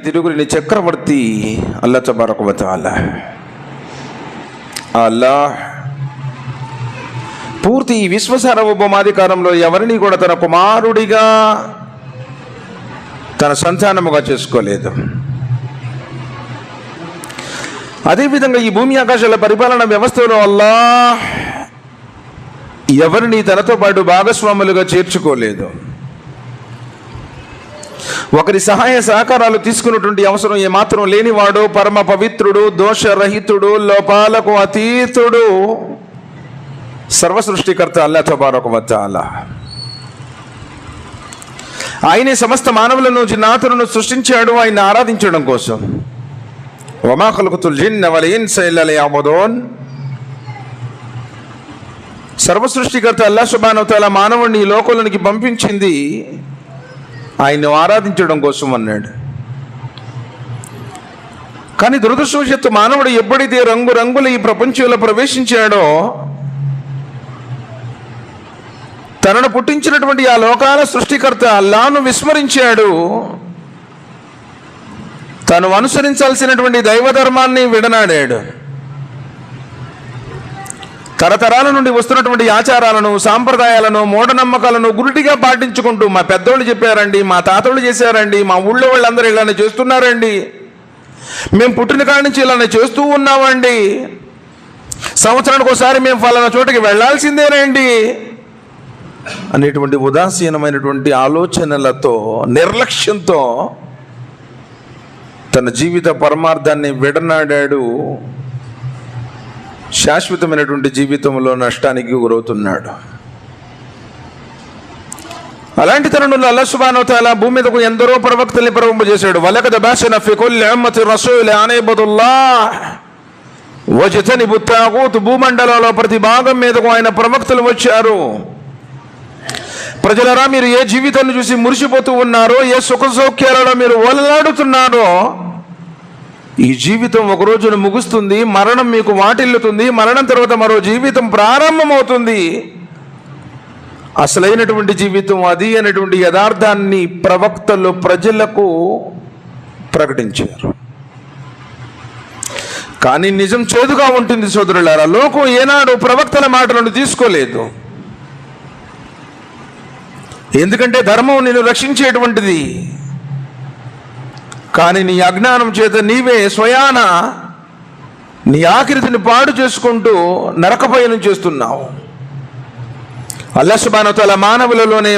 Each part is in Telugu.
తిరుగుని చక్రవర్తి అల్లా తబారక వ తఆలా. అల్లాహ్ పూర్తి ఈ విశ్వ సార్వభౌమాధికారంలో ఎవరిని కూడా తన కుమారుడిగా తన సంతానముగా చేసుకోలేదు. అదేవిధంగా ఈ భూమి ఆకాశాల పరిపాలన వ్యవస్థలో అల్లాహ్ ఎవరిని తనతో పాటు భాగస్వాములుగా చేర్చుకోలేదు. ఒకరి సహాయ సహకారాలు తీసుకున్నటువంటి అవసరం ఏమాత్రం లేనివాడు, పరమ పవిత్రుడు, దోషరహితుడు, లోపాలకు అతీతుడు, సర్వ సృష్టికర్త అల్లా తబారక వ తఆలా. ఆయనే సమస్త మానవులను జిన్నాతులను సృష్టించాడు ఆయన ఆరాధించడం కోసం. వమా ఖలఖతుల్ జిన్న వల్ ఇన్స ఇల్లా లియఅబుదూన్. సర్వ సృష్టికర్త అల్లా సుబ్హానహు వ తఆలా మానవుడిని ఈ లోకంలోనికి పంపించింది ఆయన్ను ఆరాధించడం కోసం అన్నాడు. కానీ దురదృష్టవశాత్తు మానవుడు ఎప్పుడైతే రంగురంగుల ఈ ప్రపంచంలో ప్రవేశించాడో, తనను పుట్టించినటువంటి ఆ లోకాల సృష్టికర్త అల్లాను విస్మరించాడు. తను అనుసరించాల్సినటువంటి దైవధర్మాన్ని విడనాడాడు. తరతరాల నుండి వస్తున్నటువంటి ఆచారాలను, సాంప్రదాయాలను, మూఢనమ్మకాలను గురుటిగా పాటించుకుంటూ, మా పెద్దోళ్ళు చెప్పారండి, మా తాతోళ్ళు చేశారండి, మా ఊళ్ళో వాళ్ళందరూ ఇలానే చేస్తున్నారండి, మేము పుట్టిన కాడి నుంచి ఇలానే చేస్తూ ఉన్నామండి, సంవత్సరానికి ఒకసారి మేము ఫలానా చోటకి వెళ్లాల్సిందేనండి అనేటువంటి ఉదాసీనమైనటువంటి ఆలోచనలతో, నిర్లక్ష్యంతో తన జీవిత పరమార్థాన్ని విడనాడాడు. శాశ్వతమైనటువంటి జీవితంలో నష్టానికి గురవుతున్నాడు. అలాంటి తరుణంలో అల్లాహ్ సుబ్హానహు వ తఆలా భూమి మీదకు ఎందరో ప్రవక్తల్ని ప్రవహింపజేశాడు. వలకద్ బఅస్నా ఫీ కుల్లి ఉమ్మతిన్ రసూలన్ అన్ ఇబ్దుల్లాహ్ వజ్తనిబుత్ తాగూత్. భూమండలంలో ప్రతి భాగం మీదకు ఆయన ప్రవక్తలు వచ్చారు. ప్రజలారా, మీరు ఏ జీవితాన్ని చూసి మురిసిపోతూ ఉన్నారో, ఏ సుఖ సౌఖ్యాలలో మీరు ఓలలాడుతున్నారో, ఈ జీవితం ఒక రోజున ముగుస్తుంది. మరణం మీకు వాటిల్లుతుంది. మరణం తర్వాత మరో జీవితం ప్రారంభమవుతుంది. అసలైనటువంటి జీవితం అది అనేటువంటి యథార్థాన్ని ప్రవక్తలు ప్రజలకు ప్రకటించారు. కానీ నిజం చేదుగా ఉంటుంది సోదరులారా. లోకం ఏనాడు ప్రవక్తల మాటలను తీసుకోలేదు. ఎందుకంటే ధర్మం నిన్ను రక్షించేటువంటిది. కానీ నీ అజ్ఞానం చేత నీవే స్వయాన నీ ఆకృతిని పాడు చేసుకుంటూ నరకపయనం చేస్తున్నావు. అల్లాహ్ సుబ్హానహు వ తఆలా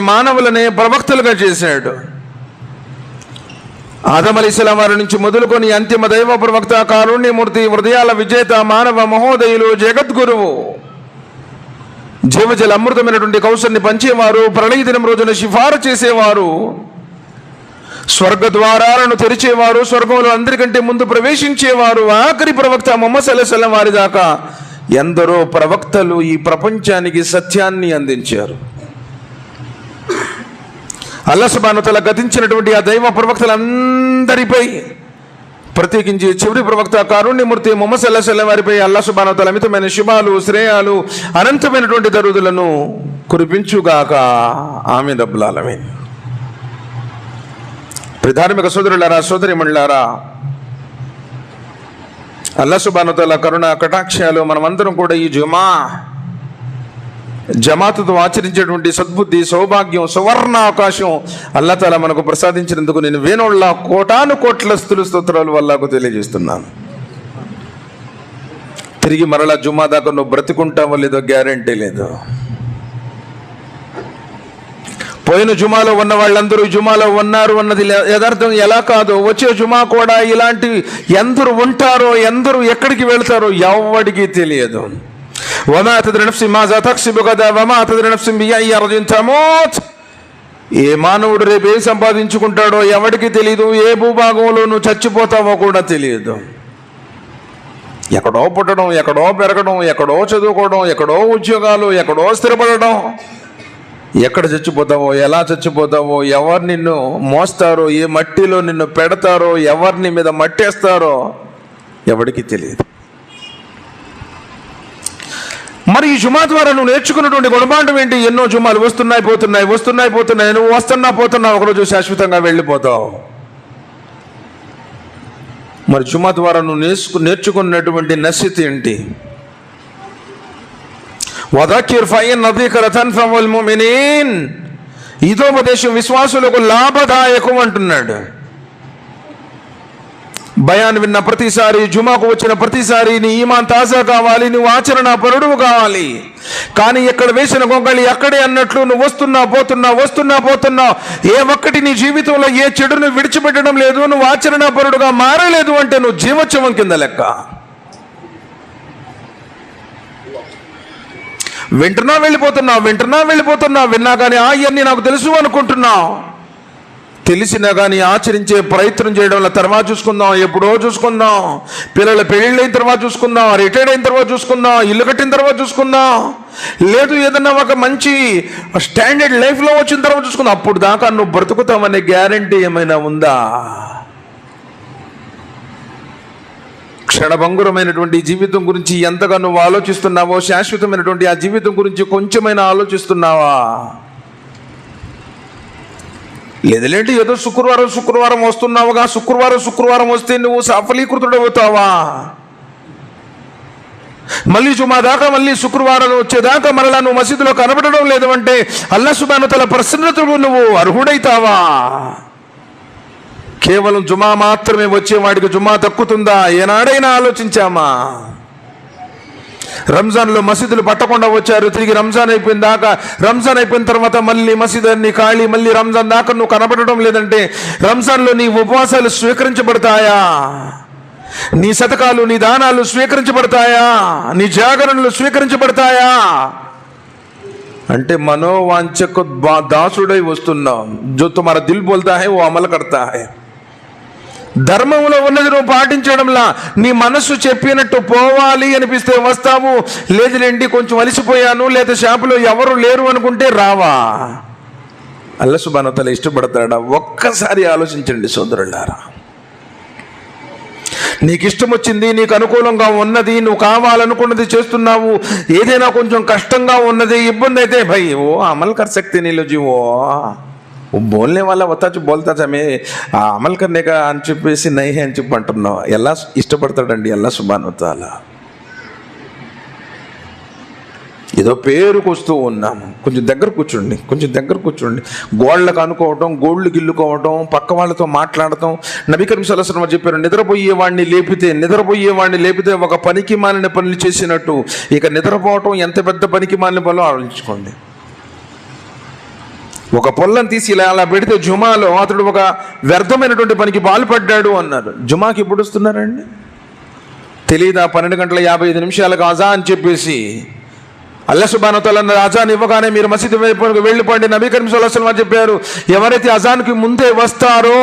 మానవులనే ప్రవక్తలుగా చేశాడు. ఆదం అలైహిస్సలాం వారి నుంచి మొదలుకొని అంతిమ దైవ ప్రవక్త, కారుణ్యమూర్తి, హృదయాల విజేత, మానవ మహోదయులు, జగద్గురువు, జీవజల అమృతమైనటువంటి కౌశల్ని పంచేవారు, ప్రళయ దినం రోజున సిఫారు చేసేవారు, స్వర్గ ద్వారాలను తెరిచేవారు, స్వర్గంలో అందరికంటే ముందు ప్రవేశించేవారు, ఆఖరి ప్రవక్త ముహమ్మద్ సల్లల్లాహు అలైహి వసల్లం వారి దాకా ఎందరో ప్రవక్తలు ఈ ప్రపంచానికి సత్యాన్ని అందించారు. అల్లాహ్ సుబ్హానహు వ తఆలా గతించినటువంటి ఆ దైవ ప్రవక్తలందరిపై, ప్రత్యేకించి చివరి ప్రవక్త కారుణ్యమూర్తి ముహమ్మద్ సల్లల్లాహు అలైహి వసల్లం వారిపై అల్లాహ్ సుబ్హానహు వ తఆలా అమితమైన శుభాలు, శ్రేయాలు, అనంతమైనటువంటి దరుదులను కురిపించుగాక. ఆమీన్ రబ్బుల్ ఆలమీన్. ధార్మిక సోదరులారా, సోదరిమణులారా, అల్లాహ్ సుబ్హానహు వ తఆలా కరుణ కటాక్షాలు మనమందరం కూడా ఈ జమాతుతో ఆచరించేటువంటి సద్బుద్ధి, సౌభాగ్యం, సువర్ణ అవకాశం అల్లాహ్ తాలా మనకు ప్రసాదించినందుకు నేను వేణోళ్ళ కోటాను కోట్ల స్తోత్రాలు వల్లకు తెలియజేస్తున్నాను. తిరిగి మరలా జుమ్మా దాకా నువ్వు బ్రతికుంటావో లేదో గ్యారంటీ లేదు. పోయిన జుమాలో ఉన్న వాళ్ళందరూ జుమాలో ఉన్నారు అన్నది యథార్థం ఎలా కాదు, వచ్చే జుమా కూడా ఇలాంటి ఎందరు ఉంటారో, ఎందరు ఎక్కడికి వెళ్తారో ఎవడికి తెలియదు. వమా తద్రి నఫ్సిన్ మాజా తక్సిబు గదా వమా తద్రి నఫ్సిన్ బిఅయ్యి అర్దిన్ తమూత్. ఏ మానవుడు రేపు ఏం సంపాదించుకుంటాడో ఎవడికి తెలియదు. ఏ భూభాగంలో నువ్వు చచ్చిపోతావో కూడా తెలియదు. ఎక్కడో పుట్టడం, ఎక్కడో పెరగడం, ఎక్కడో చదువుకోవడం, ఎక్కడో ఉద్యోగాలు, ఎక్కడో స్థిరపడడం, ఎక్కడ చచ్చిపోతావో, ఎలా చచ్చిపోతావో, ఎవరు నిన్ను మోస్తారో, ఏ మట్టిలో నిన్ను పెడతారో, ఎవరిని మీద మట్టేస్తారో ఎవరికి తెలియదు. మరి ఈ జుమా ద్వారా నువ్వు నేర్చుకున్నటువంటి గుణపాఠం ఏంటి? ఎన్నో జుమాలు వస్తున్నాయి పోతున్నాయి, నువ్వు వస్తున్నా పోతున్నావు, ఒకరోజు శాశ్వతంగా వెళ్ళిపోతావు. మరి జుమా ద్వారా నువ్వు నేర్చుకున్నటువంటి నసిహత్ ఏంటి? వదకిర్ ఫఇన్న దిక్ర తన్ఫఉల్ ముమినీన్, హితోపదేశం విశ్వాసులకు లాభదాయకం అంటున్నాడు. బయాన్ విన్న ప్రతిసారి, జుమాకు వచ్చిన ప్రతిసారి నీ ఈమాన్ తాజా కావాలి, నువ్వు ఆచరణ పరుడువు కావాలి. కానీ ఎక్కడ వేసిన గొంగళి అక్కడే అన్నట్లు నువ్వు వస్తున్నా పోతున్నా ఏ ఒక్కటి నీ జీవితంలో ఏ చెడును విడిచిపెట్టడం లేదు, నువ్వు ఆచరణ పరుడుగా మారలేదు అంటే నువ్వు జీవోత్సవం కింద లెక్క. వింటున్నా వెళ్ళిపోతున్నా, విన్నా కానీ ఇవన్నీ నాకు తెలుసు అనుకుంటున్నావు. తెలిసినా కానీ ఆచరించే ప్రయత్నం చేయడం వల్ల తర్వాత చూసుకుందాం, ఎప్పుడో చూసుకుందాం, పిల్లల పెళ్ళైన తర్వాత చూసుకుందాం, రిటైర్డ్ అయిన తర్వాత చూసుకుందాం, ఇల్లు కట్టిన తర్వాత చూసుకుందాం, లేదు ఏదన్నా ఒక మంచి స్టాండర్డ్ లైఫ్లో వచ్చిన తర్వాత చూసుకుందాం. అప్పుడు దాకా నువ్వు బ్రతుకుతావనే గ్యారంటీ ఏమైనా ఉందా? క్షణభంగురమైనటువంటి జీవితం గురించి ఎంతగా నువ్వు ఆలోచిస్తున్నావో, శాశ్వతమైనటువంటి ఆ జీవితం గురించి కొంచెమైనా ఆలోచిస్తున్నావా? లేదులేంటి ఏదో శుక్రవారం వస్తున్నావుగా, శుక్రవారం వస్తే నువ్వు సఫలీకృతుడవుతావా? మళ్ళీ జుమా దాకా, మళ్ళీ శుక్రవారం వచ్చేదాకా మరలా నువ్వు మసీదులో కనబడడం లేదు అంటే అల్లాహ్ సుబ్హానహు వ తఆలా ప్రసన్నతకు నువ్వు అర్హుడైతావా? కేవలం జుమా మాత్రమే వచ్చేవాడికి జుమా దక్కుతుందా? ఏనాడైనా ఆలోచించామా? రంజాన్లో మసీదులు పట్టకుండా వచ్చారు, తిరిగి రంజాన్ అయిపోయిన తర్వాత మళ్ళీ మసీదు అన్ని ఖాళీ, మళ్ళీ రంజాన్ దాకా నువ్వు కనబడడం లేదంటే రంజాన్లో నీ ఉపవాసాలు స్వీకరించబడతాయా? నీ సతకాలు, నీ దానాలు స్వీకరించబడతాయా? నీ జాగరణలు స్వీకరించబడతాయా? అంటే మనోవాంఛకు దాసుడై వస్తున్నాం. జో తుమారా దిల్ బోల్తా హై వో అమల్ కర్తా హై. ధర్మంలో ఉన్నది నువ్వు పాటించడంలా, నీ మనస్సు చెప్పినట్టు పోవాలి అనిపిస్తే వస్తావు, లేదులేండి కొంచెం అలసిపోయాను, లేదా షాపులో ఎవరు లేరు అనుకుంటే రావా? అల్లాహ్ సుబ్హానహు వ తఆలా ఇష్టపడతాడా? ఒక్కసారి ఆలోచించండి సోదరులారా. నీకు ఇష్టం వచ్చింది, నీకు అనుకూలంగా ఉన్నది, నువ్వు కావాలనుకున్నది చేస్తున్నావు, ఏదైనా కొంచెం కష్టంగా ఉన్నది, ఇబ్బంది అయితే భయ్ ఓ అమల్ కర్ సక్తే నీ లో జీవో బోల్నే వాళ్ళ వత్తాచు బోల్తాచా మే అమల్ కర్నేగా అని చెప్పేసి నై అని చెప్పి అంటున్నావు. ఎలా ఇష్టపడతాడండి అల్లాహ్ సుబ్హానహు వ తఆలా? ఏదో పేరుకు వస్తూ ఉన్నాము. కొంచెం దగ్గర కూర్చోండి. గోళ్ళకు అనుకోవటం, గోళ్ళు గిల్లుకోవటం, పక్క వాళ్ళతో మాట్లాడటం. నబీ కరీం సల్లల్లాహు అలైహి వసల్లం చెప్పారు, నిద్రపోయేవాడిని లేపితే ఒక పనికి మాలిన పనులు చేసినట్టు. ఇక నిద్రపోవటం ఎంత పెద్ద పనికి మాలిన పనులు ఆలోచించుకోండి. ఒక పొల్లను తీసి అలా పెడితే జుమాలో అతడు ఒక వ్యర్థమైనటువంటి పనికి పాల్పడ్డాడు అన్నారు. జుమాకి ఎప్పుడు వస్తున్నారండి? తెలీదా? 12:55 అజా అని చెప్పేసి అల్లాహ్ సుబ్హానహు వ తఆలా అజాన్ ఇవ్వగానే మీరు మసీదు వైపు వెళ్ళిపోండి. నబీ కరీం సల్లల్లాహు అలైహి వసల్లం చెప్పారు, ఎవరైతే అజాన్కి ముందే వస్తారో,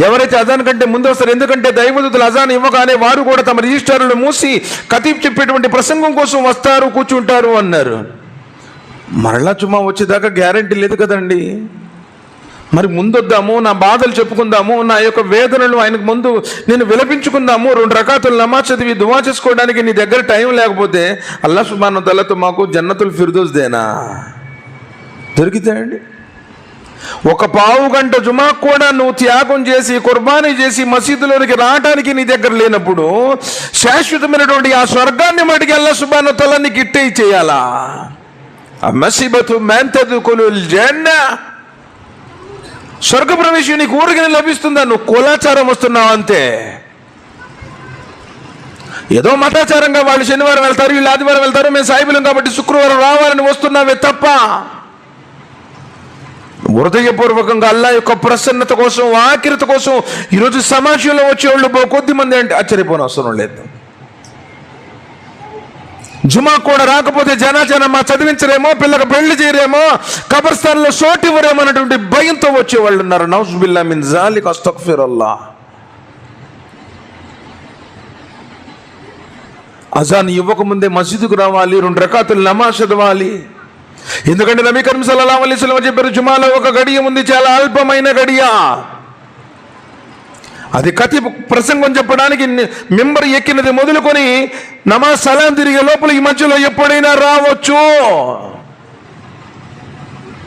ఎవరైతే అజాన్ కంటే ముందు వస్తారు, ఎందుకంటే దైవదూతలు అజాన్ ఇవ్వగానే వారు కూడా తమ రిజిస్టర్లు మూసి ఖతీబ్ చెప్పేటువంటి ప్రసంగం కోసం వస్తారు, కూర్చుంటారు అన్నారు. మరలా జుమా వచ్చేదాకా గ్యారంటీ లేదు కదండి. మరి ముందొద్దాము, నా బాధలు చెప్పుకుందాము, నా యొక్క వేదనలు ఆయనకు ముందు నేను విలపించుకుందాము, 2 రకాతులు నమాజ్ చదివి దువా చేసుకోవడానికి నీ దగ్గర టైం లేకపోతే అల్లాహ్ సుబ్హానహు వ తఆలాతో మాకు జన్నతుల్ ఫిర్దౌస్ దేనా దొరికితే అండి? ఒక పావు గంట జుమా కూడా నువ్వు త్యాగం చేసి, కుర్బానీ చేసి మసీదులోనికి రావడానికి నీ దగ్గర లేనప్పుడు శాశ్వతమైనటువంటి ఆ స్వర్గాన్ని మటుకి అల్లాహ్ సుబ్హానహు వ తఆలా నీకు ఇట్టే చేయాలా? మసీబతు మన్ తద్ఖులుల్ జన్నా, స్వర్గ ప్రవేశం నీకు ఊరికనే లభిస్తుందా? నువ్వు కులాచారం వస్తున్నావు అంతే. ఏదో మతాచారంగా వాళ్ళు శనివారం వెళ్తారు, వీళ్ళు ఆదివారం వెళ్తారు, మేము సాయిబులం కాబట్టి శుక్రవారం రావాలని వస్తున్నావే తప్ప హృదయపూర్వకంగా అల్లాహ్ యొక్క ప్రసన్నత కోసం, ఆఖిరత కోసం ఈరోజు సమాజంలో వచ్చేవాళ్ళు కొద్ది మంది అంటే ఆశ్చర్యపోనవసరం లేదు. జుమా కూడా రాకపోతే జనాజనమా చదివించరేమో, పిల్లలకు పెళ్లి చేయరేమో, కబర్స్థాన్లో చోటు ఇవ్వరేమో అన్నటువంటి భయంతో వచ్చేవాళ్ళు ఉన్నారు. నౌజు బిల్లాహ్ మిన్ జాలిక్, అస్తగ్ఫిరుల్లాహ్. అజాన్ ఇవ్వకముందే మసీదుకు రావాలి, 2 రకాతులు నమాజ్ చదవాలి. ఎందుకంటే నబీ కరీం సల్లల్లాహు అలైహి వసల్లం చెప్పారు, జుమాలో ఒక గడియ ఉంది, చాలా అల్పమైన గడియ. అది ఖతీబ్ ప్రసంగం చెప్పడానికి మింబర్ ఎక్కినది మొదలుకొని నమాజ్ సలాం తిరిగే లోపల ఈ మధ్యలో ఎప్పుడైనా రావచ్చు.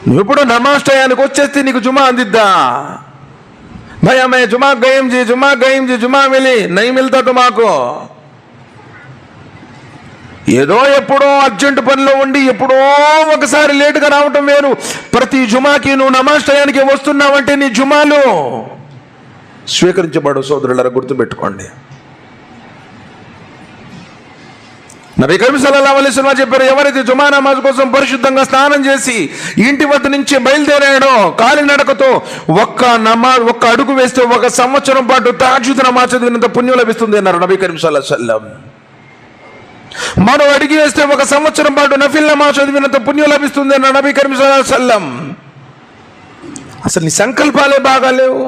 నువ్వు ఎప్పుడు నమాజ్ టయానికి వచ్చేస్తే నీకు జుమా అందిద్దా? भैया मैं जुमा गईम जी, जुमा मिली नहीं मिलता तुमाको. ఏదో ఎప్పుడో అర్జెంట్ పనిలో ఉండి ఎప్పుడో ఒకసారి లేటుగా రావటం వేరు. ప్రతి జుమాకి నువ్వు నమాజ్ టయానికి వస్తున్నావంటే నీ జుమాలు స్వీకరించబడు. సోదరులారా గుర్తుపెట్టుకోండి. నబీ కరీం సల్లల్లాహు అలైహి వసల్లం చెప్పారు, ఎవరైతే జుమా నమాజ్ కోసం పరిశుద్ధంగా స్నానం చేసి ఇంటి వద్ద నుంచి బయలుదేరాడో కాలినడకతో ఒక్క అడుగు వేస్తే 1 సంవత్సరం పాటు తహజ్జుద్ నమాజ్ చదివినంత పుణ్యం లభిస్తుంది అన్నారు నబీ కరీం సల్లల్లాహు అలైహి వసల్లం. మరో అడిగి వేస్తే 1 సంవత్సరం పాటు నఫిల్ నమాజ్ చదివినంత పుణ్యం లభిస్తుంది అన్న నబీ కరీం సల్లల్లాహు అలైహి వసల్లం. అసలు నీ సంకల్పాలే బాగాలేవు.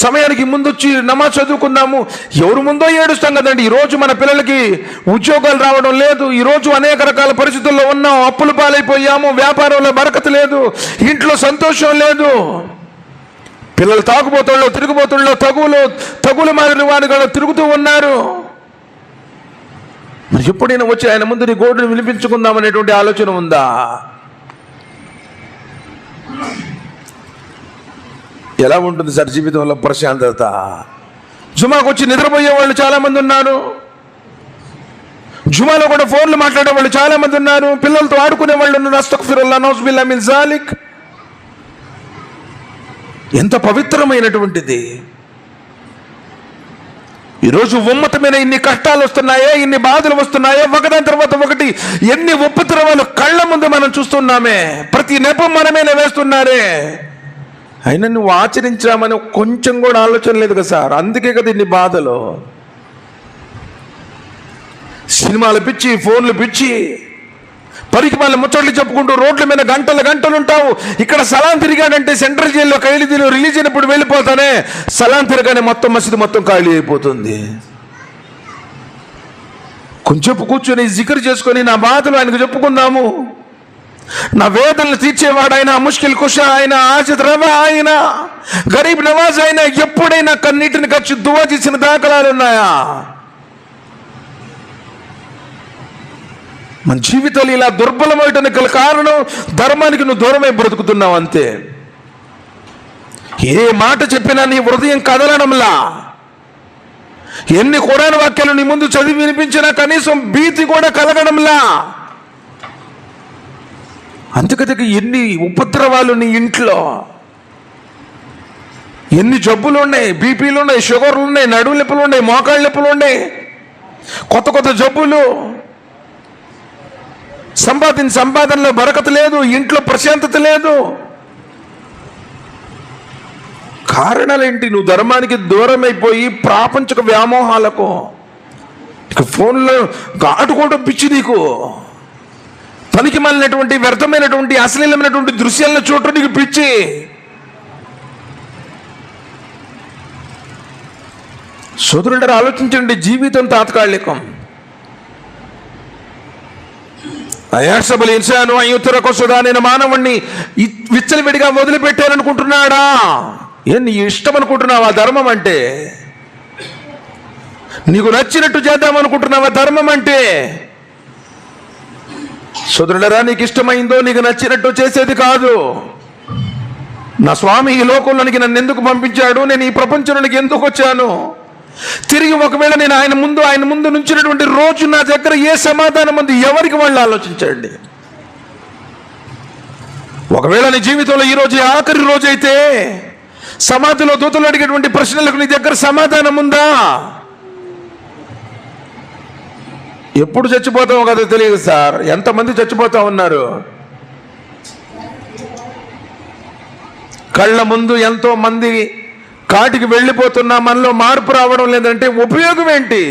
సమయానికి ముందొచ్చి నమాజ్ చదువుకుందాము, ఎవరు ముందో ఏడుస్తాం కదండి. ఈరోజు మన పిల్లలకి ఉద్యోగాలు రావడం లేదు, ఈరోజు అనేక రకాల పరిస్థితుల్లో ఉన్నాం, అప్పులు పాలైపోయాము, వ్యాపారంలో బరకత లేదు, ఇంట్లో సంతోషం లేదు, పిల్లలు తాగుబోతుల్లో తిరుగుబోతుల్లో తగుల మాదిరి వారిగా తిరుగుతూ ఉన్నారు. మరి ఎప్పుడైనా వచ్చి ఆయన ముందు నీ గోడును వినిపించుకుందాం అనేటువంటి ఆలోచన ఉందా? ఎలా ఉంటుంది సార్ జీవితంలో ప్రశాంతత? జుమాకు వచ్చి నిద్రపోయే వాళ్ళు చాలా మంది ఉన్నారు, జుమాలో కూడా ఫోన్లు మాట్లాడే వాళ్ళు చాలా మంది ఉన్నారు, పిల్లలతో ఆడుకునే వాళ్ళు ఉన్నారు. అస్తగ్ఫిరుల్లాహ్ నౌజుబిల్లాహ్ మిన్ జాలిక్. ఎంత పవిత్రమైనటువంటిది. ఈరోజు ఉమ్మత మీద ఇన్ని కష్టాలు వస్తున్నాయే, ఇన్ని బాధలు వస్తున్నాయే, ఒకదాని తర్వాత ఒకటి ఎన్ని ఉపద్రవాలు కళ్ళ ముందు మనం చూస్తున్నామే, ప్రతి నెపం మనమేనే వేస్తున్నారే. అయినా నువ్వు ఆచరించామని కొంచెం కూడా ఆలోచన లేదు కదా సార్. అందుకే కదా ఇన్ని బాధలు. సినిమాలు పిచ్చి, ఫోన్లు పిచ్చి, పరికి వాళ్ళ ముచ్చట్లు చెప్పుకుంటూ రోడ్ల మీద గంటలు ఉంటావు. ఇక్కడ సలాం తిరిగాడంటే సెంట్రల్ జైల్లో ఖైదీలు రిలీజ్ అయినప్పుడు వెళ్ళిపోతానే, సలాం తిరగానే మొత్తం మసీదు మొత్తం ఖాళీ అయిపోతుంది. కొంచెం కూర్చొని జిక్ర్ చేసుకొని నా బాధలు ఆయనకు చెప్పుకుందాము. నా వేదనలు తీర్చేవాడు ఆయన, ముష్కిల్ కుషా ఆయన, ఆజిద్ రవా ఆయన, గరీబ్ నవాజ్ ఆయన. ఎప్పుడైనా కన్నీటిని ఖర్చు దువా చేసిన దాఖలాలు ఉన్నాయా? మన జీవితాలు ఇలా దుర్బలమవటానికి గల కారణం ధర్మానికి నువ్వు దూరమై బ్రతుకుతున్నావు అంతే. ఏ మాట చెప్పినా నీ హృదయం కదలడంలా, ఎన్ని ఖురాన్ వాక్యాలు నీ ముందు చదివి వినిపించినా కనీసం భీతి కూడా కలగడంలా. అందుకదికి ఎన్ని ఉపద్రవాలు నీ ఇంట్లో, ఎన్ని జబ్బులు ఉన్నాయి, బీపీలు ఉన్నాయి, షుగర్లు ఉన్నాయి, నడుము నొప్పులు ఉన్నాయి, మోకాళ్ళ నొప్పులు ఉన్నాయి, కొత్త జబ్బులు. సంపాదనలో బరకత లేదు, ఇంట్లో ప్రశాంతత లేదు. కారణాలేంటి? నువ్వు ధర్మానికి దూరం అయిపోయి ప్రాపంచిక వ్యామోహాలకు, ఫోన్లో ఆడుకోవడం పిచ్చి, నీకు పనికి మాలినటువంటి వ్యర్థమైనటువంటి అశ్లీలమైనటువంటి దృశ్యాలను చూడటం నీకు పిచ్చి. సోదరులారా ఆలోచించండి, జీవితం తాత్కాలికం. అయాసబుల్ ఇన్సాను అయ్యుత్తరకొసదా, నేను మానవుణ్ణి విచ్చలవిడిగా వదిలిపెట్టారనుకుంటున్నాడా? నీ ఇష్టం అనుకుంటున్నావా ధర్మం అంటే? నీకు నచ్చినట్టు చేద్దామనుకుంటున్నావా ధర్మం అంటే? సోదరులారా, నీకు ఇష్టమైందో నీకు నచ్చినట్టు చేసేది కాదు. నా స్వామి ఈ లోకంలోనికి నన్ను ఎందుకు పంపించాడు, నేను ఈ ప్రపంచంలోనికి ఎందుకు వచ్చాను, తిరిగి ఒకవేళ నేను ఆయన ముందు నుంచినటువంటి రోజు నా దగ్గర ఏ సమాధానం ఉంది, ఎవరికి వాళ్ళు ఆలోచించండి. ఒకవేళ నీ జీవితంలో ఈ రోజు ఆఖరి రోజు అయితే సమాధిలో దూతలు అడిగేటువంటి ప్రశ్నలకు నీ దగ్గర సమాధానం ఉందా? ఎప్పుడు చచ్చిపోతామో కదా తెలియదు సార్. ఎంతమంది చచ్చిపోతా ఉన్నారు. కళ్ళ ముందు ఎంతో మంది కాటికి వెళ్ళిపోతున్నా, మనలో మార్పు రావడం లేదంటే ఉపయోగం ఏంటి?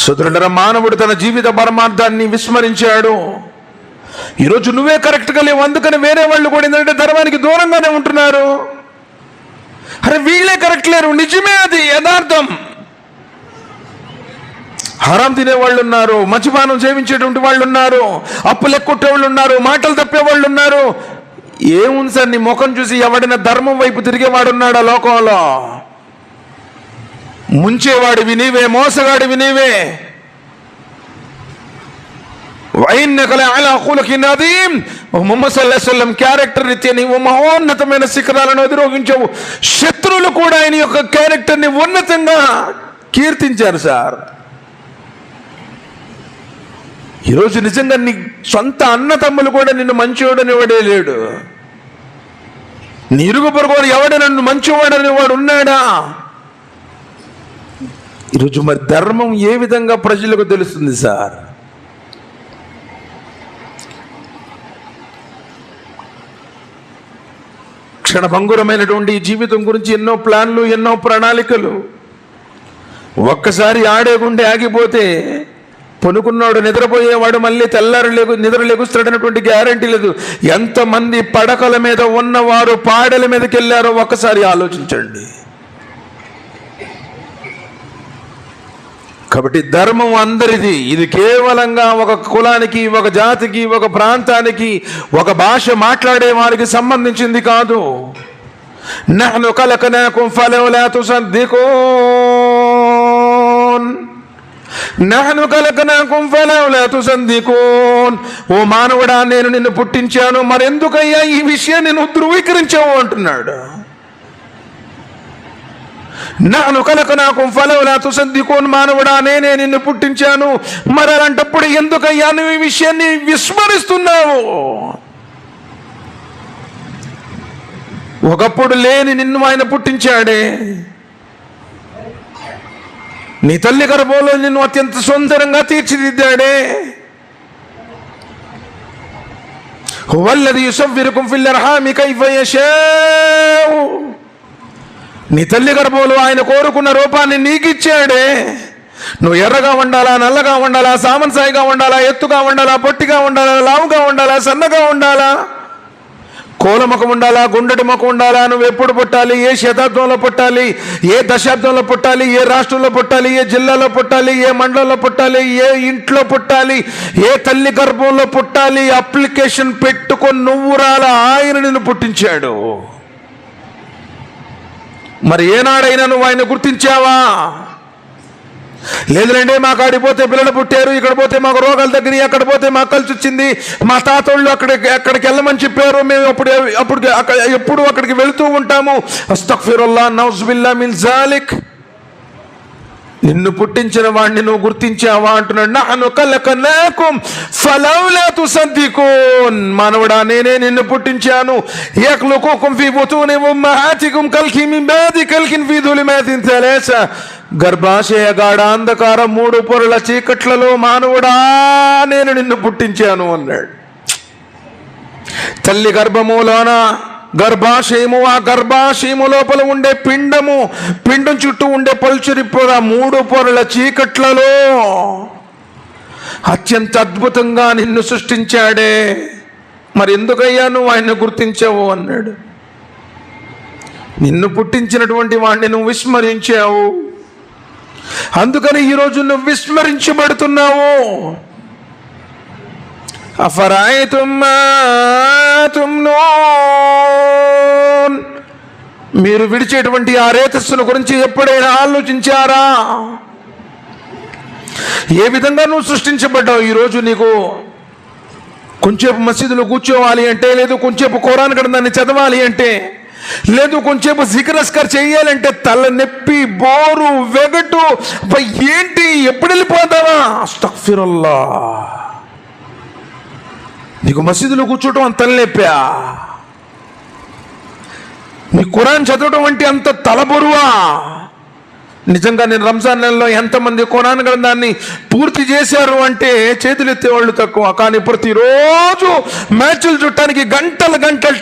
సోదరులారా, మానవుడు తన జీవిత పరమార్థాన్ని విస్మరించాడు. ఈరోజు నువ్వే కరెక్ట్గా లేవు, అందుకని వేరే వాళ్ళు కూడా ఏంటంటే ధర్మానికి దూరంగానే ఉంటున్నారు. అరే వీళ్ళే కరెక్ట్ లేరు, నిజమే, అది యథార్థం. హరాం తినేవాళ్ళు ఉన్నారు, మద్యపానం సేవించేటువంటి వాళ్ళు ఉన్నారు, అప్పులు ఎక్కొట్టే వాళ్ళు ఉన్నారు, మాటలు తప్పేవాళ్ళు ఉన్నారు. ఏముంది సార్, నీ ముఖం చూసి ఎవడైనా ధర్మం వైపు తిరిగేవాడున్నాడా లోకంలో? ముంచేవాడివి నీవే, మోసగాడివి నీవే. వఇన్నక లఅలా ఖులుఖిన్ అదీమ్. ముహమ్మద్ సల్లల్లాహు అలైహి వసల్లం క్యారెక్టర్ రీత్యా నీవు మహోన్నతమైన శిఖరాలను అధిరోహించావు. శత్రువులు కూడా ఆయన యొక్క క్యారెక్టర్ని ఉన్నతంగా కీర్తించారు సార్. ఈరోజు నిజంగా నీ సొంత అన్న తమ్ములు కూడా నిన్ను మంచివాడని వాడే లేడు. నీ ఇరుగు పొరుగు ఎవడే నన్ను మంచివాడని వాడు ఉన్నాడా? ఈరోజు మరి ధర్మం ఏ విధంగా ప్రజలకు తెలుస్తుంది సార్? క్షణభంగురమైనటువంటి జీవితం గురించి ఎన్నో ప్లాన్లు, ఎన్నో ప్రణాళికలు. ఒక్కసారి ఆడే గుండె ఆగిపోతే పొనుకున్నాడు నిద్రపోయేవాడు మళ్ళీ తెల్లారు నిద్ర లెగుస్తాడనేటువంటి గ్యారంటీ లేదు. ఎంతమంది పడకల మీద ఉన్నవారు పాడెల మీదకి వెళ్ళారో ఒక్కసారి ఆలోచించండి. కాబట్టి ధర్మం అందరిది. ఇది కేవలంగా ఒక కులానికి, ఒక జాతికి, ఒక ప్రాంతానికి, ఒక భాష మాట్లాడే వారికి సంబంధించింది కాదు. నహ్ను ఖలఖనాకుం ఫలౌలా తుసద్దికూన్, నహ్ను ఖలఖనాకుం ఫలౌలా తుసద్దికూన్. ఓ మానవుడా, నేను నిన్ను పుట్టించాను, మరెందుకయ్యా ఈ విషయాన్ని నువ్వు ధృవీకరించావు అంటున్నాడు. నహ్ను ఖలఖనాకుం ఫలౌలా తుసద్దికూన్. మానవుడా, నేనే నిన్ను పుట్టించాను, మరి అలాంటప్పుడు ఎందుకయ్యా నువ్వు ఈ విషయాన్ని విస్మరిస్తున్నావు? ఒకప్పుడు లేని నిన్ను ఆయన పుట్టించాడే. నీ తల్లి గర్భంలో నిన్ను అత్యంత సుందరంగా తీర్చిదిద్దాడే. హువల్లదీ యుసవ్విరుకుం ఫిల్ అర్హామి కైఫ యషాఉ. నీ తల్లి గర్భంలో ఆయన కోరుకున్న రూపాన్ని నీకిచ్చాడే. నువ్వు ఎర్రగా ఉండాలా, నల్లగా ఉండాలా, సామన్సాయిగా ఉండాలా, ఎత్తుగా ఉండాలా, పొట్టిగా ఉండాలా, లావుగా ఉండాలా, సన్నగా ఉండాలా, కోలముఖం ఉండాలా, గుండెటి ముఖం ఉండాలా, నువ్వు ఎప్పుడు పుట్టాలి, ఏ శతాబ్దంలో పుట్టాలి, ఏ దశాబ్దంలో పుట్టాలి, ఏ రాష్ట్రంలో పుట్టాలి, ఏ జిల్లాలో పుట్టాలి, ఏ మండలంలో పుట్టాలి, ఏ ఇంట్లో పుట్టాలి, ఏ తల్లి గర్భంలో పుట్టాలి, అప్లికేషన్ పెట్టుకొని నువ్వు రాలా, ఆయన నిన్ను పుట్టించాడు. మరి ఏనాడైనా నువ్వు ఆయన గుర్తించావా? లేదులేండి, మాకు ఆడిపోతే పిల్లలు పుట్టారు, ఇక్కడ పోతే మాకు రోగాలు తగ్గినాయి, అక్కడ పోతే మాకు కలిసి వచ్చింది, మా తాతోళ్ళు అక్కడికి వెళ్ళమని చెప్పారు, మేము ఎప్పుడు అక్కడికి వెళుతూ ఉంటాము. అస్తగ్ఫిరుల్లాహ్ నౌజుబిల్లాహ్ మిన్ జాలిక్. నిన్ను పుట్టించిన వాడిని నువ్వు గుర్తించావా అంటున్నాడు. నహ్ను ఖలఖనాకుం ఫలౌలా తుసద్దికూన్. మానవుడా, నేనే నిన్ను పుట్టించాను. యఖ్లుకుకుం ఫీ బుతూని ఉమ్మహాతికుం కల్కి మిన్ బాది కల్కిన్ ఫీ దులిమాతిన్ థలాస. గర్భాశయ గాఢాంధకారం 3 పొరల చీకట్లలో మానవుడా నేను నిన్ను పుట్టించాను అన్నాడు. తల్లి గర్భములోన గర్భాశయము, ఆ గర్భాశయము లోపల ఉండే పిండం చుట్టూ ఉండే పల్చరి పొర 3 పొరల చీకట్లలో అత్యంత అద్భుతంగా నిన్ను సృష్టించాడే. మరి ఎందుకయ్యా నువ్వు ఆయన గుర్తించావు అన్నాడు. నిన్ను పుట్టించినటువంటి వాడిని నువ్వు విస్మరించావు, అందుకని ఈరోజు నువ్వు విస్మరించబడుతున్నావు. అఫరాయితుమ్ మా తుమ్నూన్. మీరు విడిచేటువంటి ఆ రేతస్సుల గురించి ఎప్పుడైనా ఆలోచించారా? ఏ విధంగా నువ్వు సృష్టించబడ్డావు? ఈరోజు నీకు కొంచెంసేపు మసీదులో కూర్చోవాలి అంటే, లేదు కొంచెంసేపు ఖురాన్ గ్రంథాన్ని చదవాలి అంటే, లేదు కొంచెంసేపు జిక్రస్కర్ చేయాలంటే తల నొప్పి, బోరు, వెగటు, ఏంటి ఎప్పుడు వెళ్ళిపోతావా? అస్తగ్ఫిరుల్లాహ్. నీకు మసీదులో కూర్చోవటం అంత తలనొప్పా? నీ ఖురాన్ చదవటం అంటే అంత తలబొరువా? నిజంగా నేను రంజాన్ నెలలో ఎంతమంది ఖురాన్ గ్రంథాన్ని పూర్తి చేశారు అంటే చేతులు ఎత్తేవాళ్ళు తక్కువ. కానీ ప్రతిరోజు మ్యాచ్లు చుట్టానికి గంటల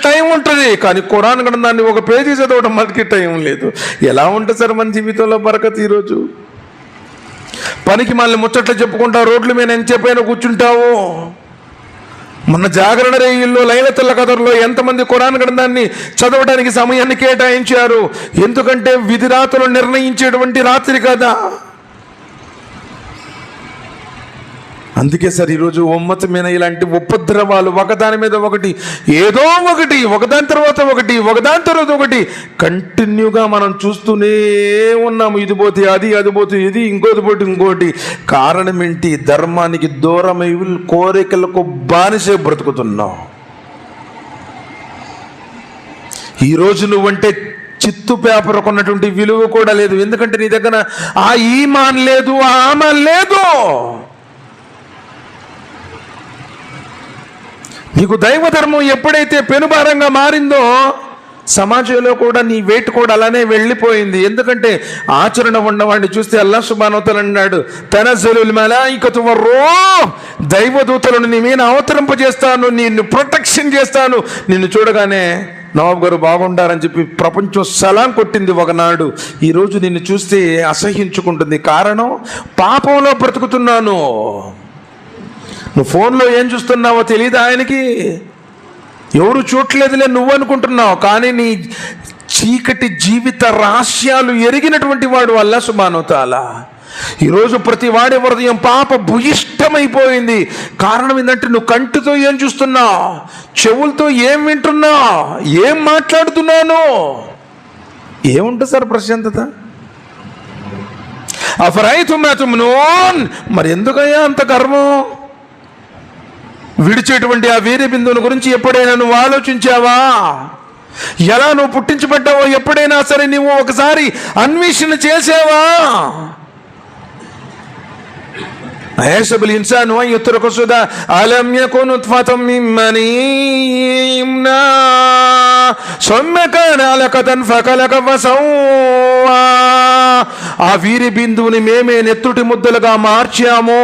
టైం ఉంటుంది, కానీ ఖురాన్ గ్రంథాన్ని ఒక పేజీ చదవడం మనకి టైం లేదు. ఎలా ఉంటుంది సార్ మన జీవితంలో బరకత్? ఈరోజు పనికి మళ్ళీ ముచ్చట్లు చెప్పుకుంటా రోడ్ల మీద ఎంతసేపైనా కూర్చుంటావు. మొన్న జాగరణ రేయిల్లో లైలతుల్ ఖదర్లో ఎంతమంది ఖురాన్ గ్రంథాన్ని చదవడానికి సమయాన్ని కేటాయించారు? ఎందుకంటే విధి రాత్రులు నిర్ణయించేటువంటి రాత్రి కదా. అందుకే సార్ ఈరోజు ఉమ్మత మీద ఇలాంటి ఉపద్రవాలు ఒకదాని మీద ఒకటి, ఏదో ఒకటి, ఒకదాని తర్వాత ఒకటి, ఒకదాని తర్వాత ఒకటి కంటిన్యూగా మనం చూస్తూనే ఉన్నాము. ఇది పోతే అది, అది పోతే ఇది, ఇంకోటి పోతే ఇంకోటి. కారణం ఏంటి? ధర్మానికి దూరమై కోరికలకు బానిసే బ్రతుకుతున్నాం. ఈరోజు నువ్వంటే చిత్తు పేపర్ కొన్నటువంటి విలువ కూడా లేదు. ఎందుకంటే నీ దగ్గర ఆ ఈమాన్ లేదు, ఆ ఆమాన్ లేదు. నీకు దైవధర్మం ఎప్పుడైతే పెనుభారంగా మారిందో సమాజంలో కూడా నీ వెయిట్ కూడా అలానే వెళ్ళిపోయింది. ఎందుకంటే ఆచరణ ఉన్నవాడిని చూస్తే అల్లాహ్ సుబ్హానహు వ తఆలా అన్నాడు, తనజ్జలుల్ మలాయికతు వర్-రూహ్, దైవదూతలను నీ మీద అవతరింపజేస్తాను, నిన్ను ప్రొటెక్షన్ చేస్తాను. నిన్ను చూడగానే నవాబ్ గారు బాగుండారని చెప్పి ప్రపంచం సలాం కొట్టింది ఒకనాడు. ఈరోజు నిన్ను చూస్తే అసహ్యించుకుంటుంది. కారణం, పాపంలో బ్రతుకుతున్నాను. నువ్వు ఫోన్లో ఏం చూస్తున్నావో తెలియదు ఆయనకి, ఎవరు చూడలేదులే నువ్వు అనుకుంటున్నావు. కానీ నీ చీకటి జీవిత రహస్యాలు ఎరిగినటువంటి వాడు అల్లాహ్ సుబ్హానహు వ తఆలా. ఈరోజు ప్రతి వాడి హృదయం పాప భూయిష్టమైపోయింది. కారణం ఏంటంటే నువ్వు కంటితో ఏం చూస్తున్నావు, చెవులతో ఏం వింటున్నావు, ఏం మాట్లాడుతున్నాను. ఏముంటుంది సార్ ప్రశాంతత? అఫరైతుమ్ మా తుమ్నూన్, మరి ఎందుకయ్యా అంత గర్వం? విడిచేటువంటి ఆ వీర్య బిందువుల గురించి ఎప్పుడైనా నువ్వు ఆలోచించావా? ఎలా నువ్వు పుట్టించబడ్డావో ఎప్పుడైనా సరే నువ్వు ఒకసారి అన్వేషణ చేసావా? అయహ్సబుల్ ఇన్సాను అన్ యుత్రక సుదా అలం యకున్ నుత్ఫతం మిన్ మనీయిమ్నా సుమ్మ కాన అలకతన్ ఫఖలక ఫసవ్వా. ఆ వీర్య బిందువుని మేమే నెత్తుటి ముద్దలుగా మార్చాము.